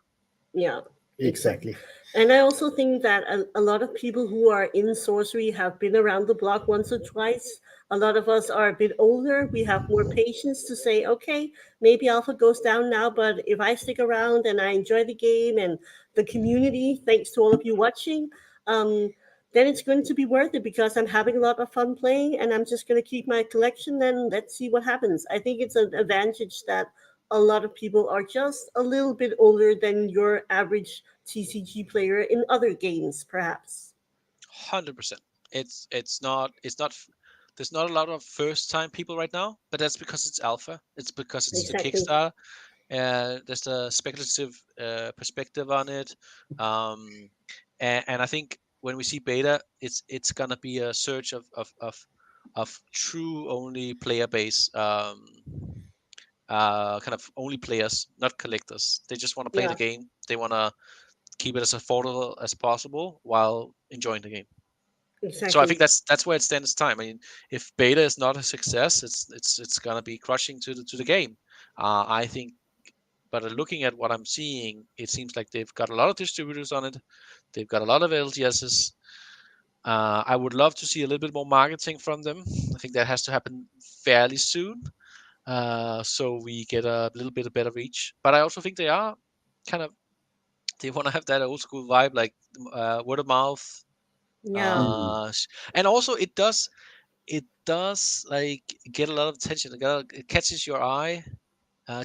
Yeah, exactly. Exactly. And I also think that a lot of people who are in sorcery have been around the block once or twice. A lot of us are a bit older. We have more patience to say, okay, maybe alpha goes down now, but if I stick around and I enjoy the game and the community, thanks to all of you watching, um, then it's going to be worth it because I'm having a lot of fun playing and I'm just going to keep my collection and let's see what happens. I think it's an advantage that a lot of people are just a little bit older than your average TCG player in other games, perhaps. 100%. It's not there's not a lot of first time people right now, but that's because it's alpha, it's because it's the Exactly. Kickstarter. There's a speculative perspective on it, and I think when we see beta, it's gonna be a search of true only player base, kind of only players, not collectors. They just want to play the Yeah, game. They want to keep it as affordable as possible while enjoying the game. So I think exactly. that's where it stands time. I mean, if beta is not a success, it's gonna be crushing to the game. I think, but looking at what I'm seeing, it seems like they've got a lot of distributors on it. They've got a lot of LGSs. I would love to see a little bit more marketing from them. I think that has to happen fairly soon, so we get a little bit of better reach. But I also think they are kind of, they want to have that old school vibe, like word of mouth. Yeah, Mm. Uh, and also it does like get a lot of attention. It catches your eye.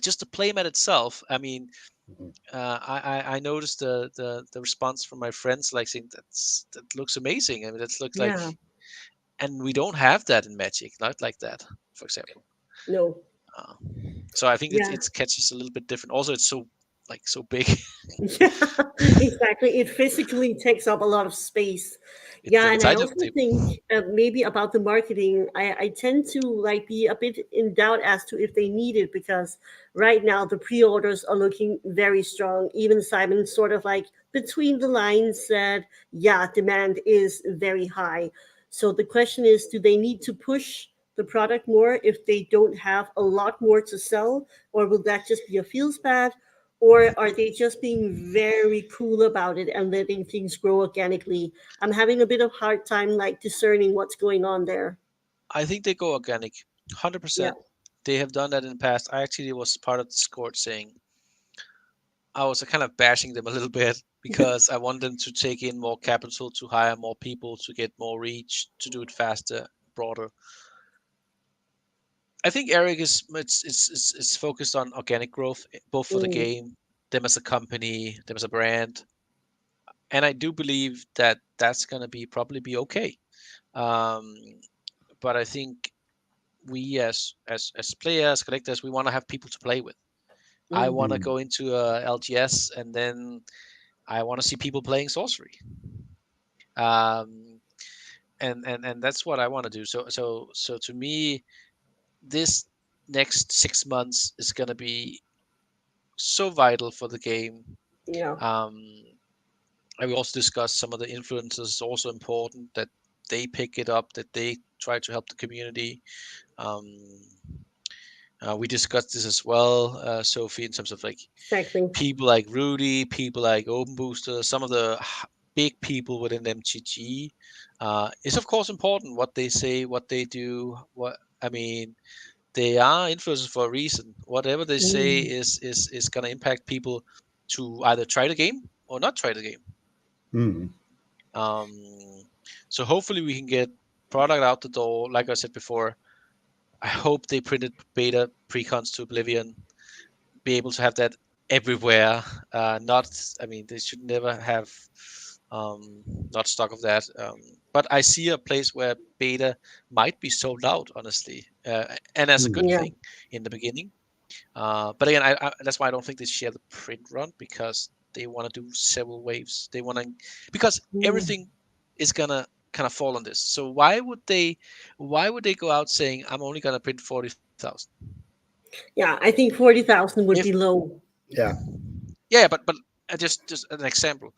Just the playmat itself. I mean, Mhm. I noticed the response from my friends, like saying that looks amazing. I mean, that looks like, yeah, and we don't have that in Magic, not like that, for example. no, Uh, so I think yeah. it catches a little bit different. Also, it's so big. Yeah, exactly. It physically takes up a lot of space. It's Yeah, like a and I title also table. think maybe about the marketing, I tend to like be a bit in doubt as to if they need it because right now the pre-orders are looking very strong. Even Simon sort of like between the lines said, yeah, demand is very high. So the question is, do they need to push the product more if they don't have a lot more to sell, or will that just be a feels bad? or are they just being very cool about it and letting things grow organically? I'm having a bit of hard time like discerning what's going on there. I think they go organic, Yeah. 100%. They have done that in the past. I actually was part of Discord saying I was kind of bashing them a little bit because I want them to take in more capital, to hire more people, to get more reach, to do it faster, broader. I think Eric is it's focused on organic growth, both for the Mm, game, them as a company, them as a brand, and I do believe that that's gonna be probably be okay. Um, but I think we as players, collectors, we want to have people to play with. I mm. want to Mm. go into a LGS and then I want to see people playing sorcery. Um, and that's what I want to do. So to me, this next 6 months is gonna be so vital for the game. Yeah. Um, and we also discussed some of the influences also important that they pick it up, that they try to help the community. Um, we discussed this as well, Sophie, in terms of like Exactly. people like Rudy, people like Open Booster, some of the big people within MTG. It's of course important what they say, what they do. What I mean, they are influencers for a reason. Whatever they say Mm. is going to impact people to either try the game or not try the game. Mm. Um, so hopefully we can get product out the door. Like I said before, I hope they printed beta precons to Oblivion, be able to have that everywhere. Not, I mean, they should never have um, not stock of that. But I see a place where beta might be sold out, honestly, and as a Mm. good Yeah. thing in the beginning. But again, that's why I don't think they share the print run because they want to do several waves. They want to because Mm. everything is gonna kind of fall on this. So why would they go out saying I'm only gonna print 40,000? Yeah. I think 40,000 would If be low. Yeah. yeah, but just an example.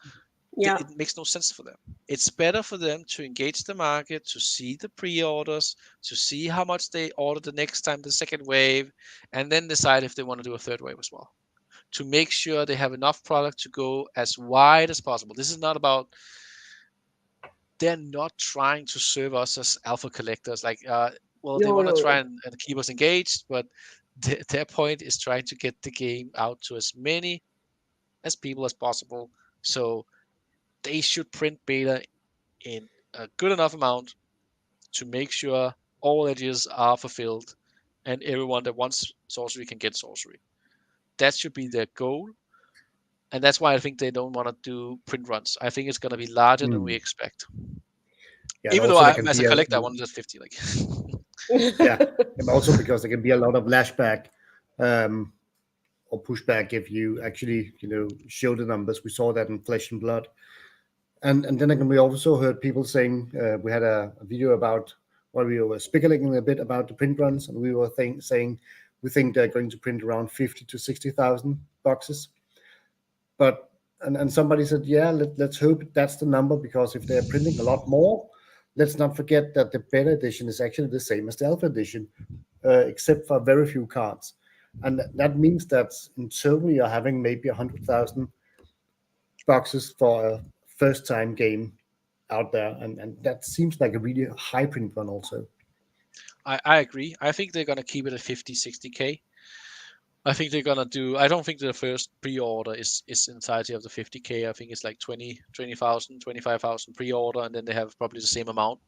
Yeah. It makes no sense for them. It's better for them to engage the market, to see the pre-orders, to see how much they order the next time, the second wave, and then decide if they want to do a third wave as well. To make sure they have enough product to go as wide as possible. This is not about they're not trying to serve us as alpha collectors. Like, well, they No, want to no, try no. and keep us engaged, but their point is trying to get the game out to as many as people as possible. So they should print beta in a good enough amount to make sure all edges are fulfilled and everyone that wants sorcery can get sorcery. That should be their goal. And that's why I think they don't want to do print runs. I think it's going to be larger than we Mm. expect. Yeah, and Even though also there I, can as a be a collector, I wanted just 50. Like, yeah, and also because there can be a lot of lashback um, or pushback if you actually show the numbers. We saw that in Flesh and Blood, and then again we also heard people saying we had a video about where we were speculating a bit about the print runs, and we were saying we think they're going to print around 50 to 60,000 boxes. But and somebody said, yeah, let's hope that's the number, because if they're printing a lot more, let's not forget that the beta edition is actually the same as the alpha edition, except for very few cards. And that means that in total you're having maybe 100,000 boxes for a first time game out there. And that seems like a really high print run also. I agree. I think they're going to keep it at 50, 60K. I think they're going to do, I don't think the first pre-order is entirety of the 50K. I think it's like 20,000, 25,000 pre-order, and then they have probably the same amount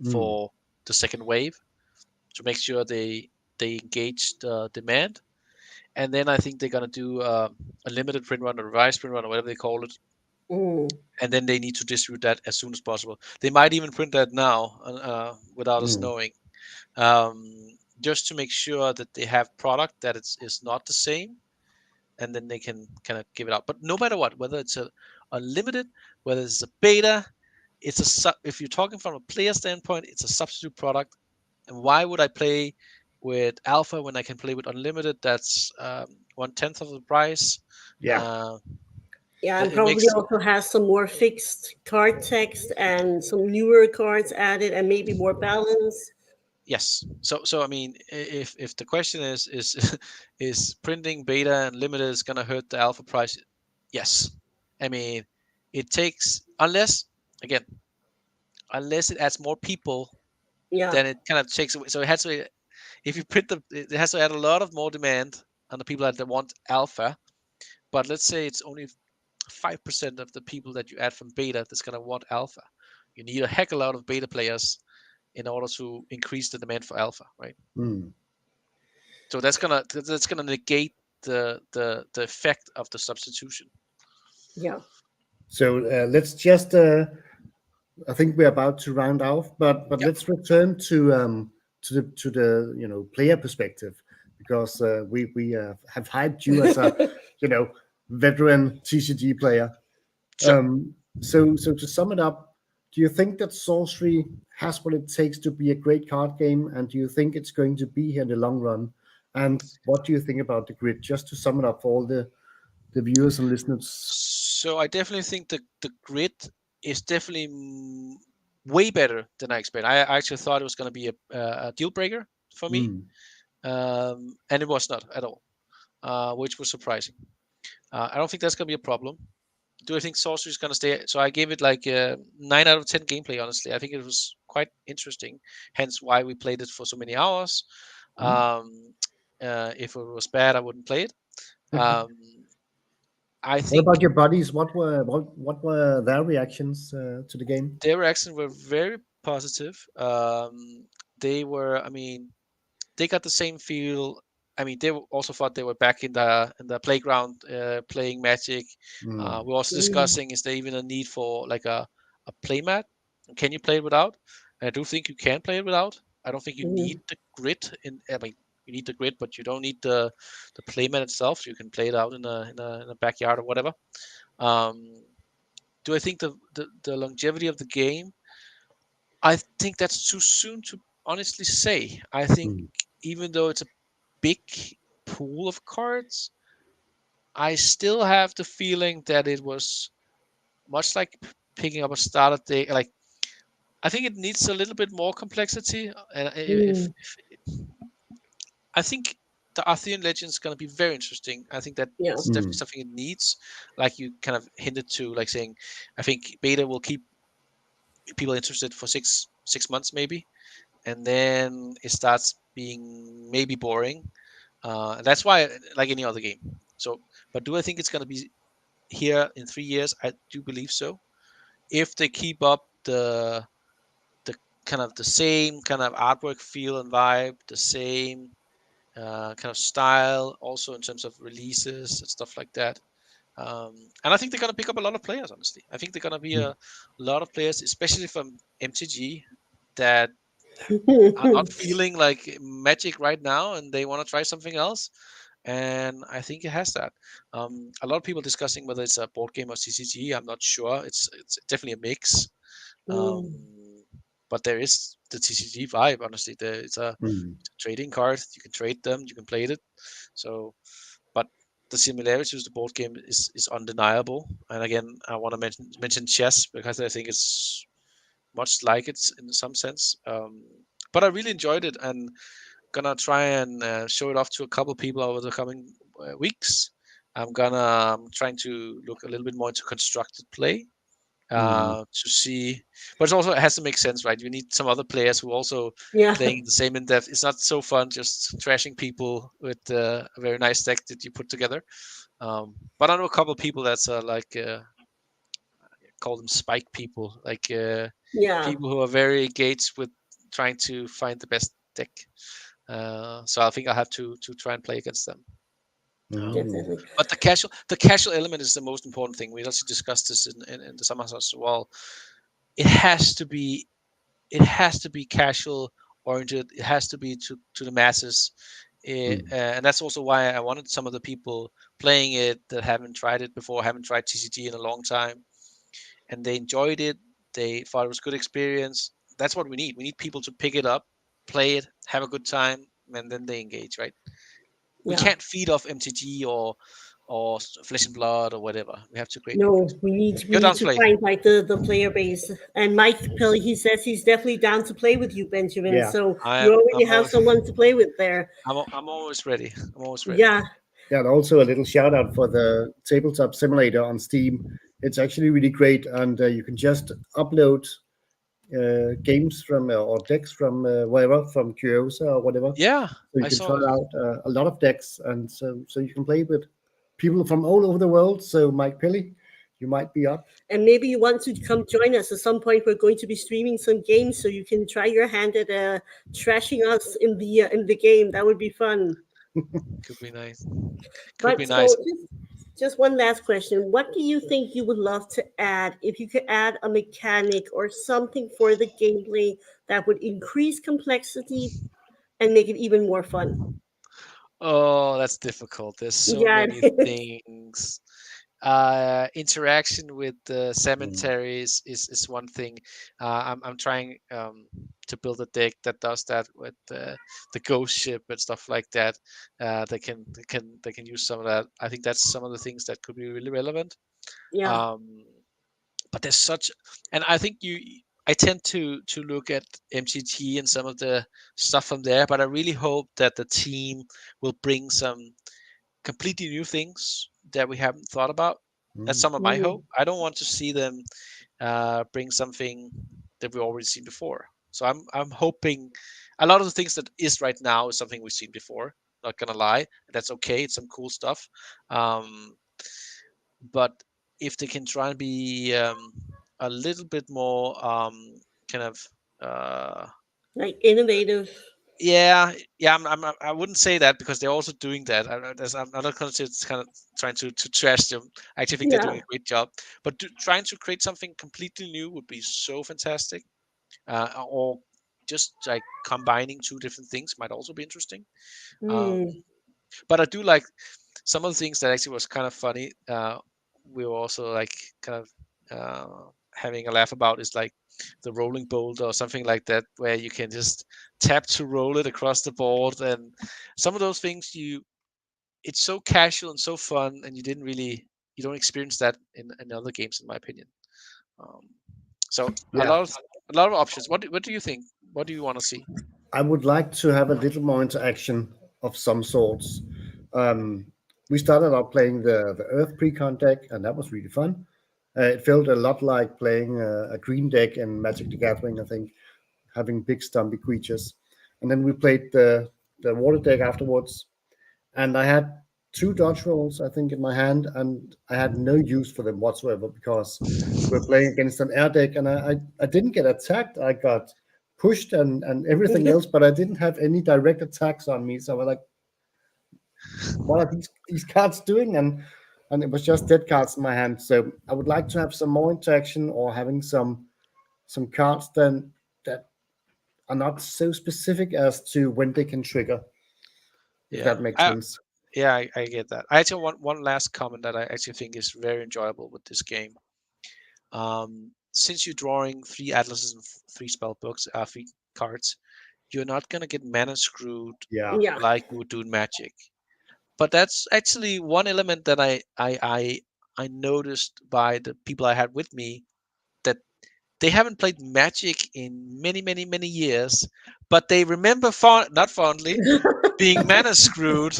Mm. for the second wave to make sure they engage the demand. And then I think they're gonna do a limited print run, a revised print run, or whatever they call it. Mm. And then they need to distribute that as soon as possible. They might even print that now without us Mm. knowing, um, just to make sure that they have product that is not the same, and then they can kind of give it out. But no matter what, whether it's a limited, whether it's a beta, if you're talking from a player standpoint, it's a substitute product. And why would I play with alpha when I can play with unlimited? That's 1/10 of the price. Yeah. Uh, Yeah, and it probably makes also has some more fixed card text and some newer cards added and maybe more balance. Yes. So I mean, if the question is is printing beta and limited is gonna hurt the alpha price? Yes. I mean, it takes unless it adds more people, Yeah. then it kind of takes away. So it has to, if you print it has to add a lot of more demand on the people that want alpha. But let's say it's only 5% of the people that you add from beta that's gonna want alpha. You need a heck of a lot of beta players in order to increase the demand for alpha, right? Mm. So that's gonna negate the effect of the substitution. Yeah. So let's just. I think we're about to round off, but Yep. let's return to the player perspective, because we have hyped you as a veteran TCG player. Sure. So to sum it up, do you think that Sorcery has what it takes to be a great card game, and do you think it's going to be here in the long run? And what do you think about the grid? Just to sum it up for all the viewers and listeners. So I definitely think the grid is definitely way better than I expected. I actually thought it was going to be a deal breaker for me, Mm. and it was not at all, which was surprising. I don't think that's going to be a problem. Do I think Sorcery is going to stay? So I gave it like 9 out of 10 gameplay. Honestly, I think it was quite interesting. Hence why we played it for so many hours. If it was bad, I wouldn't play it. I What think about your buddies? What were their reactions to the game? their reactions were very positive. They were, I mean, they got the same feel. I mean, they also thought they were back in the playground playing Magic. Mm. We're also Mm. discussing, is there even a need for like a playmat? Can you play it without? And I do think you can play it without. I don't think you need Mm. the grid. I mean, you need the grid, but you don't need the playmat itself. You can play it out in a backyard or whatever. Um, do I think the longevity of the game? I think that's too soon to honestly say. I think Mm. even though it's a big pool of cards, I still have the feeling that it was much like picking up a starter deck. Like, I think it needs a little bit more complexity. And if Mm. I think the Arthurian Legend is going to be very interesting. I think that Yeah. it's definitely something it needs. Like you kind of hinted to, like saying, I think beta will keep people interested for six months maybe, and then it starts being maybe boring. That's why, like any other game. So, but do I think it's going to be here in 3 years? I do believe so. If they keep up the kind of the same kind of artwork feel and vibe, the same kind of style, also in terms of releases and stuff like that. And I think they're going to pick up a lot of players. Honestly, I think they're going to be a lot of players, especially from MTG, that are not feeling like Magic right now, and they want to try something else. And I think it has that. A lot of people discussing whether it's a board game or CCG. I'm not sure. It's definitely a mix. Um, Mm. but there is the TCG vibe. Honestly, it's a Mm. trading card. You can trade them. You can play it. So, but the similarities to the board game is undeniable. And again, I want to mention chess because I think it's much like it in some sense. But I really enjoyed it, and gonna try and show it off to a couple people over the coming weeks. I'm gonna trying to look a little bit more into constructed play Mm. to see, but it has to make sense, right? You need some other players who also Yeah. playing the same in depth. It's not so fun just trashing people with a very nice deck that you put together. But I know a couple of people that's like call them spike people, like Yeah. people who are very engaged with trying to find the best deck. So I think I'll have to try and play against them. Mm. Definitely. But the casual element is the most important thing. We also discussed this in the summer house as well. It has to be casual oriented. It has to be to the masses. Mm. And that's also why I wanted some of the people playing it that haven't tried it before, haven't tried TCG in a long time, and they enjoyed it. They thought it was a good experience. That's what we need. We need people to pick it up, play it, have a good time, and then they engage, right? We Yeah. can't feed off MTG or Flesh and Blood or whatever. We have to create new things. No, we You're need down to to play. find like the player base. And Mike Pelly, he says he's definitely down to play with you, Benjamin. Yeah. So I you am. already have someone to play with there. I'm always ready. I'm always ready. Yeah. Yeah, and also a little shout out for the tabletop simulator on Steam. It's actually really great, and you can just upload games from or decks from wherever, from Curiosa or whatever. Yeah, So you I can saw try that. out a lot of decks, and so you can play with people from all over the world. So Mike Pilly, you might be up. And maybe you want to come join us at some point. We're going to be streaming some games, so you can try your hand at trashing us in the game. That would be fun. Could be nice. Could be But nice. so just one last question. What do you think you would love to add if you could add a mechanic or something for the gameplay that would increase complexity and make it even more fun? Oh, that's difficult. There's so Yeah. many things. Interaction with the cemeteries is one thing. I'm trying to build a deck that does that with the ghost ship and stuff like that. They can use some of that. I think that's some of the things that could be really relevant. Yeah. But there's such, and I think I tend to look at MTG and some of the stuff from there, but I really hope that the team will bring some completely new things that we haven't thought about. That's some of my hope. I don't want to see them bring something that we already seen before. So I'm hoping a lot of the things that is right now is something we've seen before. Not gonna lie, that's okay. It's some cool stuff. Um, but if they can try and be a little bit more kind of Like innovative. yeah, I wouldn't say that because they're also doing that. I'm not going to say it's kind of trying to trash them. I actually think they're doing Yeah. a great job, but trying to create something completely new would be so fantastic. Or just like combining two different things might also be interesting. um, Hmm. but I do like some of the things that actually was kind of funny. We were also like kind of having a laugh about is like the rolling boulder or something like that, where you can just tap to roll it across the board, and some of those things it's so casual and so fun, and you don't experience that in other games, in my opinion. Um, so Yeah, a lot of options. What do you think? What do you want to see? I would like to have a little more interaction of some sorts. Um, we started out playing the Earth Precon deck, and that was really fun. It felt a lot like playing a green deck in Magic the Gathering, I think, having big stumpy creatures. And then we played the water deck afterwards, and I had two dodge rolls, I think, in my hand, and I had no use for them whatsoever because we're playing against an air deck, and I didn't get attacked. I got pushed and everything else, but I didn't have any direct attacks on me. So I was like, what are these cards doing? And it was just dead cards in my hand. So I would like to have some more interaction or having some cards that are not so specific as to when they can trigger, if Yeah, that makes sense. I get that. I actually want one last comment that I actually think is very enjoyable with this game. Since you're drawing 3 atlases and 3 spell books, 3 cards, you're not gonna get mana screwed Yeah. Yeah. like you would do in Magic. But that's actually one element that I noticed by the people I had with me, that they haven't played Magic in many years, but they remember not fondly being mana screwed,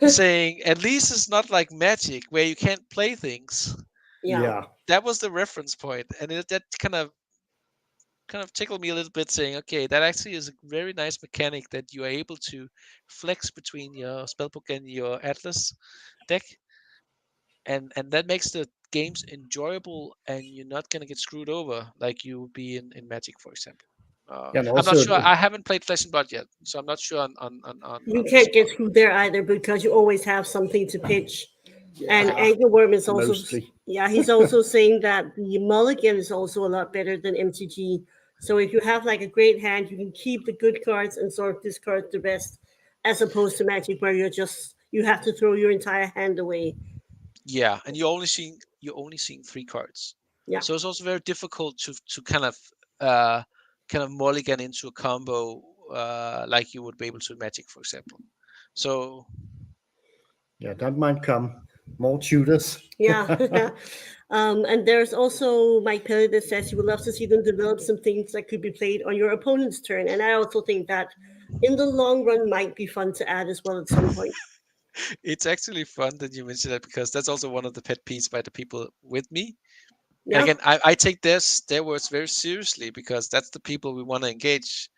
saying at least it's not like Magic where you can't play things. Yeah. Yeah. That was the reference point, and that kind of tickled me a little bit, saying, okay, that actually is a very nice mechanic that you are able to flex between your spellbook and your atlas deck, and that makes the games enjoyable, and you're not going to get screwed over like you would be in Magic, for example. Yeah, and I'm not also sure. I haven't played Flesh and Blood yet, so I'm not sure You on this can't one. get screwed there either because you always have something to pitch. And yeah, Angerworm is also, mostly. yeah, he's also saying that the mulligan is also a lot better than MTG. So if you have like a great hand, you can keep the good cards and sort of discard the rest, as opposed to Magic where you have to throw your entire hand away. Yeah, and you're only seeing 3 cards, Yeah. so it's also very difficult to kind of mulligan into a combo like you would be able to in Magic, for example. So Yeah, that might come. more tutors. Yeah. And there's also Mike Pelly that says he would love to see them develop some things that could be played on your opponent's turn. And I also think that in the long run might be fun to add as well at some point. It's actually fun that you mentioned that, because that's also one of the pet peeves by the people with me. And Yeah. again, I take their words very seriously, because that's the people we want to engage.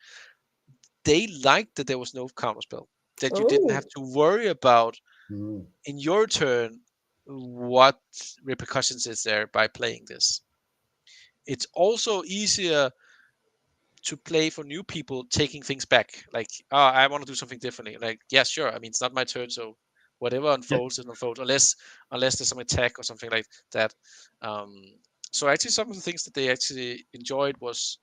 They liked that there was no counterspell, that you didn't Oh. have to worry about Mm. in your turn what repercussions is there by playing this. It's also easier to play for new people, taking things back. Like, oh, I want to do something differently. Like, yeah, sure. I mean, it's not my turn, so whatever Yeah. unfolds is unfolds, unless there's some attack or something like that. Um, so actually, some of the things that they actually enjoyed was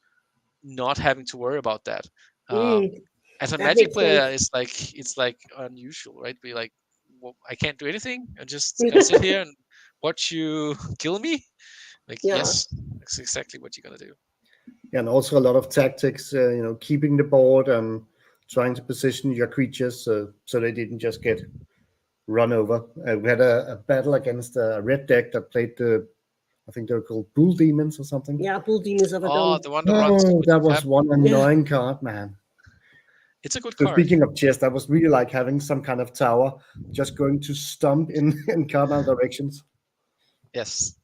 not having to worry about that. Mm, As a that Magic makes player, sense. it's like unusual, right? Be like, well, I can't do anything. I'm just gonna sit here and watch you kill me. Like, Yeah. yes, that's exactly what you're gonna do. And also a lot of tactics, keeping the board and trying to position your creatures so they didn't just get run over. We had a battle against a red deck that played I think they were called Bull Demons or something. Yeah, Bull Demons of a Oh, Dome. the one that runs Oh, with that tap. was one Yeah. annoying card, man. It's a good So card. speaking of chess, that was really like having some kind of tower just going to stomp in cardinal directions. Yes,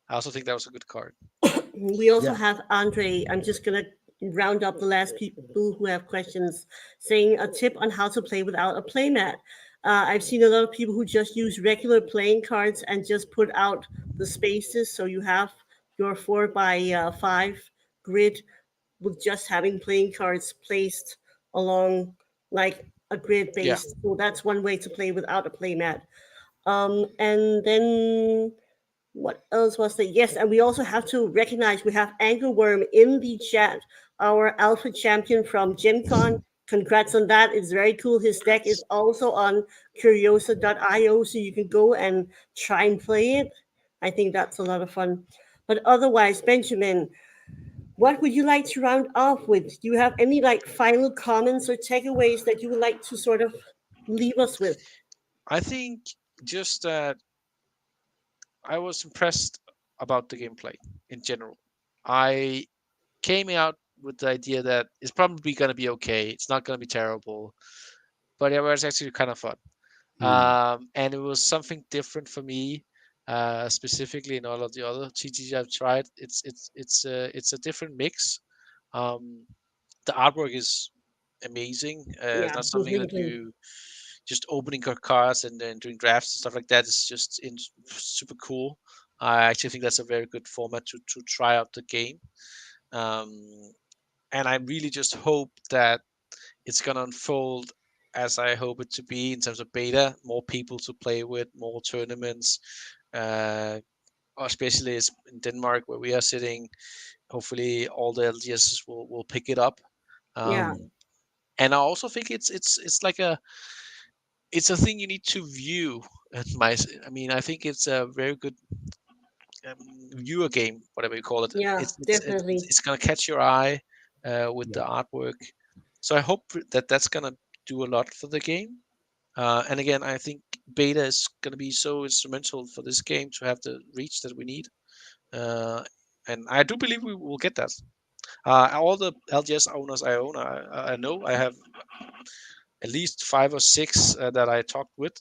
I also think that was a good card. We also Yeah. have Andre. I'm just going to round up the last people who have questions, saying a tip on how to play without a playmat. I've seen a lot of people who just use regular playing cards and just put out the spaces. So you have your 4x5 grid with just having playing cards placed along like a grid Yeah, base. So that's one way to play without a playmat. And then what else was there? Yes, and we also have to recognize we have Angerworm in the chat, our alpha champion from Gen Con. Congrats on that. It's very cool. His deck is also on curiosa.io, so you can go and try and play it. I think that's a lot of fun. But otherwise, Benjamin, what would you like to round off with? Do you have any like final comments or takeaways that you would like to sort of leave us with? I think just that I was impressed about the gameplay in general. I came out with the idea that it's probably going to be okay. It's not going to be terrible, but it was actually kind of fun. Hmm. And it was something different for me, specifically in all of the other TCGs I've tried. It's a different mix. Um, the artwork is amazing. It's Yeah, not something that you just opening your cards and then doing drafts and stuff like that. Is just super cool. I actually think that's a very good format to try out the game. Um, and I really just hope that it's gonna unfold as I hope it to be in terms of beta, more people to play with, more tournaments, uh, especially in Denmark where we are sitting. Hopefully, all the LGS will pick it up. yeah, And I also think it's like it's a thing you need to view. I mean, I think it's a very good viewer game, whatever you call it. yeah, definitely. It's gonna catch your eye with Yeah. the artwork. So I hope that that's gonna do a lot for the game. And again, I think beta is gonna be so instrumental for this game to have the reach that we need. Uh, and I do believe we will get that. All the LGS owners I know, I have at least 5 or 6 that I talked with.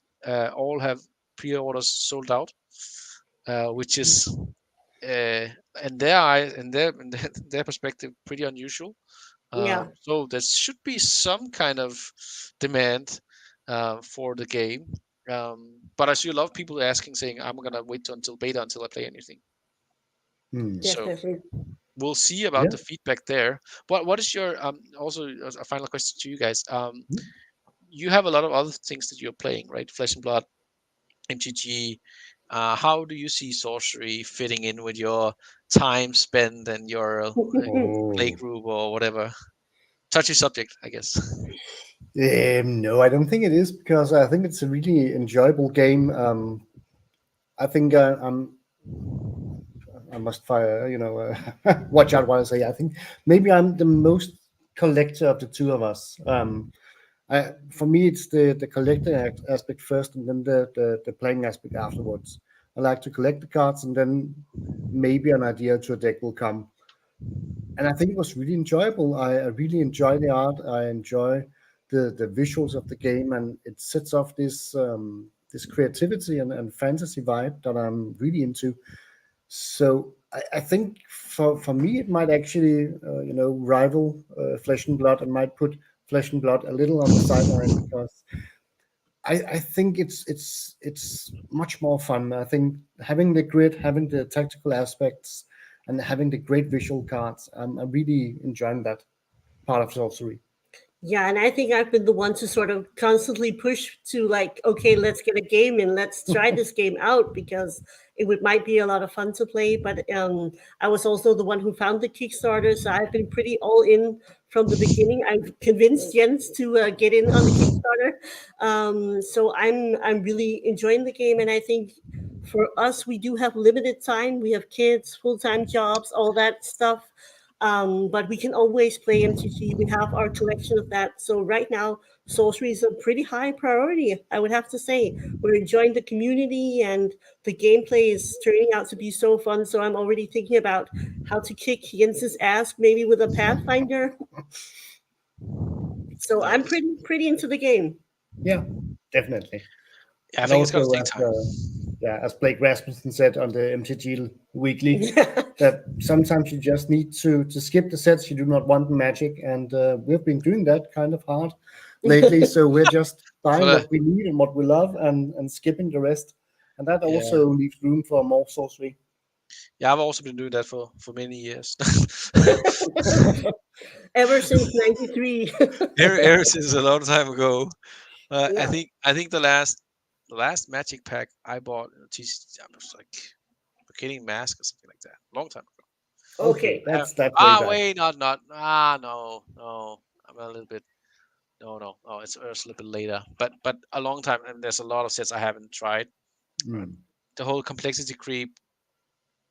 All have pre-orders sold out, which is in their eyes, in their perspective, pretty unusual. Yeah, So there should be some kind of demand for the game. But I see a lot of people asking, saying, "I'm gonna wait until beta until I play anything." Hmm. So definitely. we'll see about Yeah. the feedback there. What is your also a final question to you guys? You have a lot of other things that you're playing, right? Flesh and Blood, MTG. How do you see sorcery fitting in with your time spent and your play Oh. group or whatever? Touchy subject, I guess. No, I don't think it is because I think it's a really enjoyable game. I think I must fire, watch out what I say. I think maybe I'm the most collector of the two of us. For me, it's the collecting aspect first, and then the playing aspect afterwards. I like to collect the cards, and then maybe an idea to a deck will come. And I think it was really enjoyable. I really enjoy the art. I enjoy the visuals of the game, and it sets off this creativity and fantasy vibe that I'm really into. So I think for me it might actually rival Flesh and Blood, and might put Flesh and Blood a little on the sideline, because I think it's much more fun. I think having the grid, having the tactical aspects, and having the great visual cards, I'm really enjoying that part of sorcery. Yeah, and I think I've been the one to sort of constantly push to like, okay, let's get a game and let's try this game out because might be a lot of fun to play. But I was also the one who found the Kickstarter, so I've been pretty all in from the beginning. I've convinced Jens to get in on the Kickstarter, so I'm really enjoying the game, and I think for us we do have limited time. We have kids, full time jobs, all that stuff. But we can always play MTG. We have our collection of that. So right now, sorcery is a pretty high priority, I would have to say. We're enjoying the community, and the gameplay is turning out to be so fun. So I'm already thinking about how to kick Jens's ass, maybe with a Pathfinder. So I'm Nice. pretty into the game. Yeah, definitely. Yeah, I And think it's going also, to take time. as Blake Rasmussen said on the MTG Weekly, Yeah. that sometimes you just need to skip the sets you do not want in Magic, and we've been doing that kind of hard lately. So we're just For buying the, what we need and what we love, and skipping the rest, and that yeah, also leaves room for more sorcery. yeah, I've also been doing that for many years. Ever since '93. Ever since a long time ago. Yeah. I think the last Magic pack I bought, I was like Beginning Mask or something like that, long time ago. Okay, Okay. that's way back. Wait, no, I'm a little bit. No, it's a little bit later, but a long time, and there's a lot of sets I haven't tried. Mm. The whole complexity creep,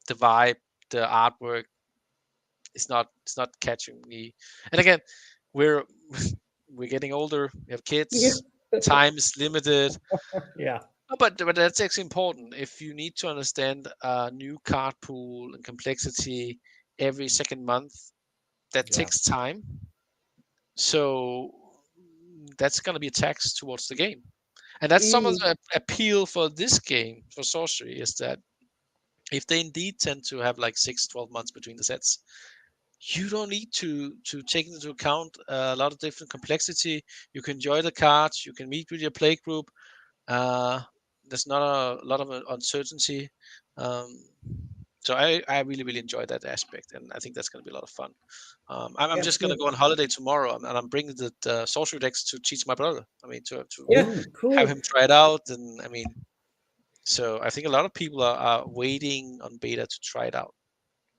the vibe, the artwork, it's not catching me. And again, we're we're getting older, we have Yeah. kids, time is limited. Yeah, But that's actually important. If you need to understand a new card pool and complexity every second month, that yeah, takes time. So that's going to be a tax towards the game. And that's some of Mm. the appeal for this game, for Sorcery, is that if they indeed tend to have like 6-12 months between the sets, you don't need to take into account a lot of different complexity. You can enjoy the cards, you can meet with your play group. Uh, there's not a lot of uncertainty. Um, so I really, really enjoy that aspect, and I think that's going to be a lot of fun. I'm just going to go on Absolutely. holiday tomorrow, and I'm bringing the sorcery decks to teach my brother. I mean, to Yeah. mm, have Cool. him try it out, and I mean, so I think a lot of people are waiting on beta to try it out.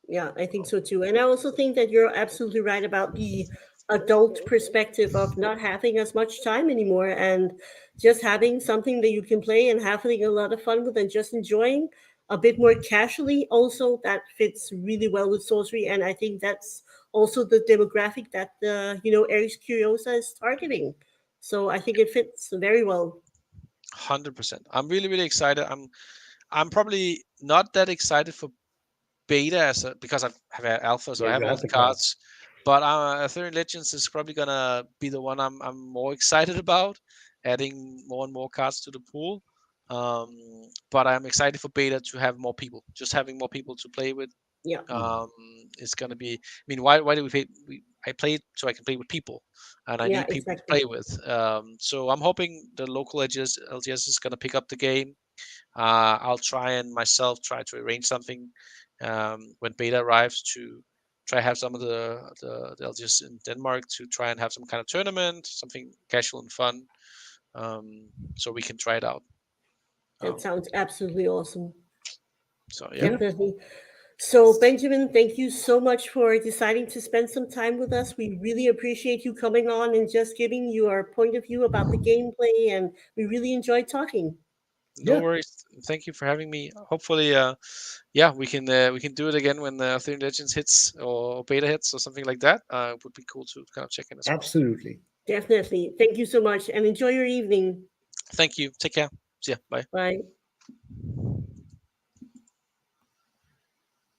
Yeah, I think so too. And I also think that you're absolutely right about the adult perspective of not having as much time anymore and just having something that you can play and having a lot of fun with and just enjoying a bit more casually. Also, that fits really well with sorcery. And I think that's also the demographic that Aries Curiosa is targeting. So I think it fits very well. 100%. I'm really, really excited. I'm probably not that excited for beta because I have had alpha, so yeah. I have You all have the the cards. cards. But Ethereum Legends is probably gonna be the one I'm more excited about, adding more and more cards to the pool. But I'm excited for beta to have more people. Just having more people to play with Yeah. Mm. is gonna be. I mean, why do we play? I play it so I can play with people, and I Yeah, need people to exactly. play with. So I'm hoping the local LGS is gonna pick up the game. I'll try and myself try to arrange something when beta arrives to try have some of the LGS in Denmark to try and have some kind of tournament, something casual and fun, so we can try it out. That Um, sounds absolutely awesome. so yeah, Yeah, Definitely. So, Benjamin, thank you so much for deciding to spend some time with us. We really appreciate you coming on and just giving your point of view about the gameplay, and we really enjoyed talking. no yeah, worries. Thank you for having me. Hopefully, yeah, we can do it again when Ethereum Legends hits or beta hits or something like that. It would be cool to kind of check in as well. absolutely. Definitely. Thank you so much and enjoy your evening. Thank you. Take care. See ya. Bye. Bye.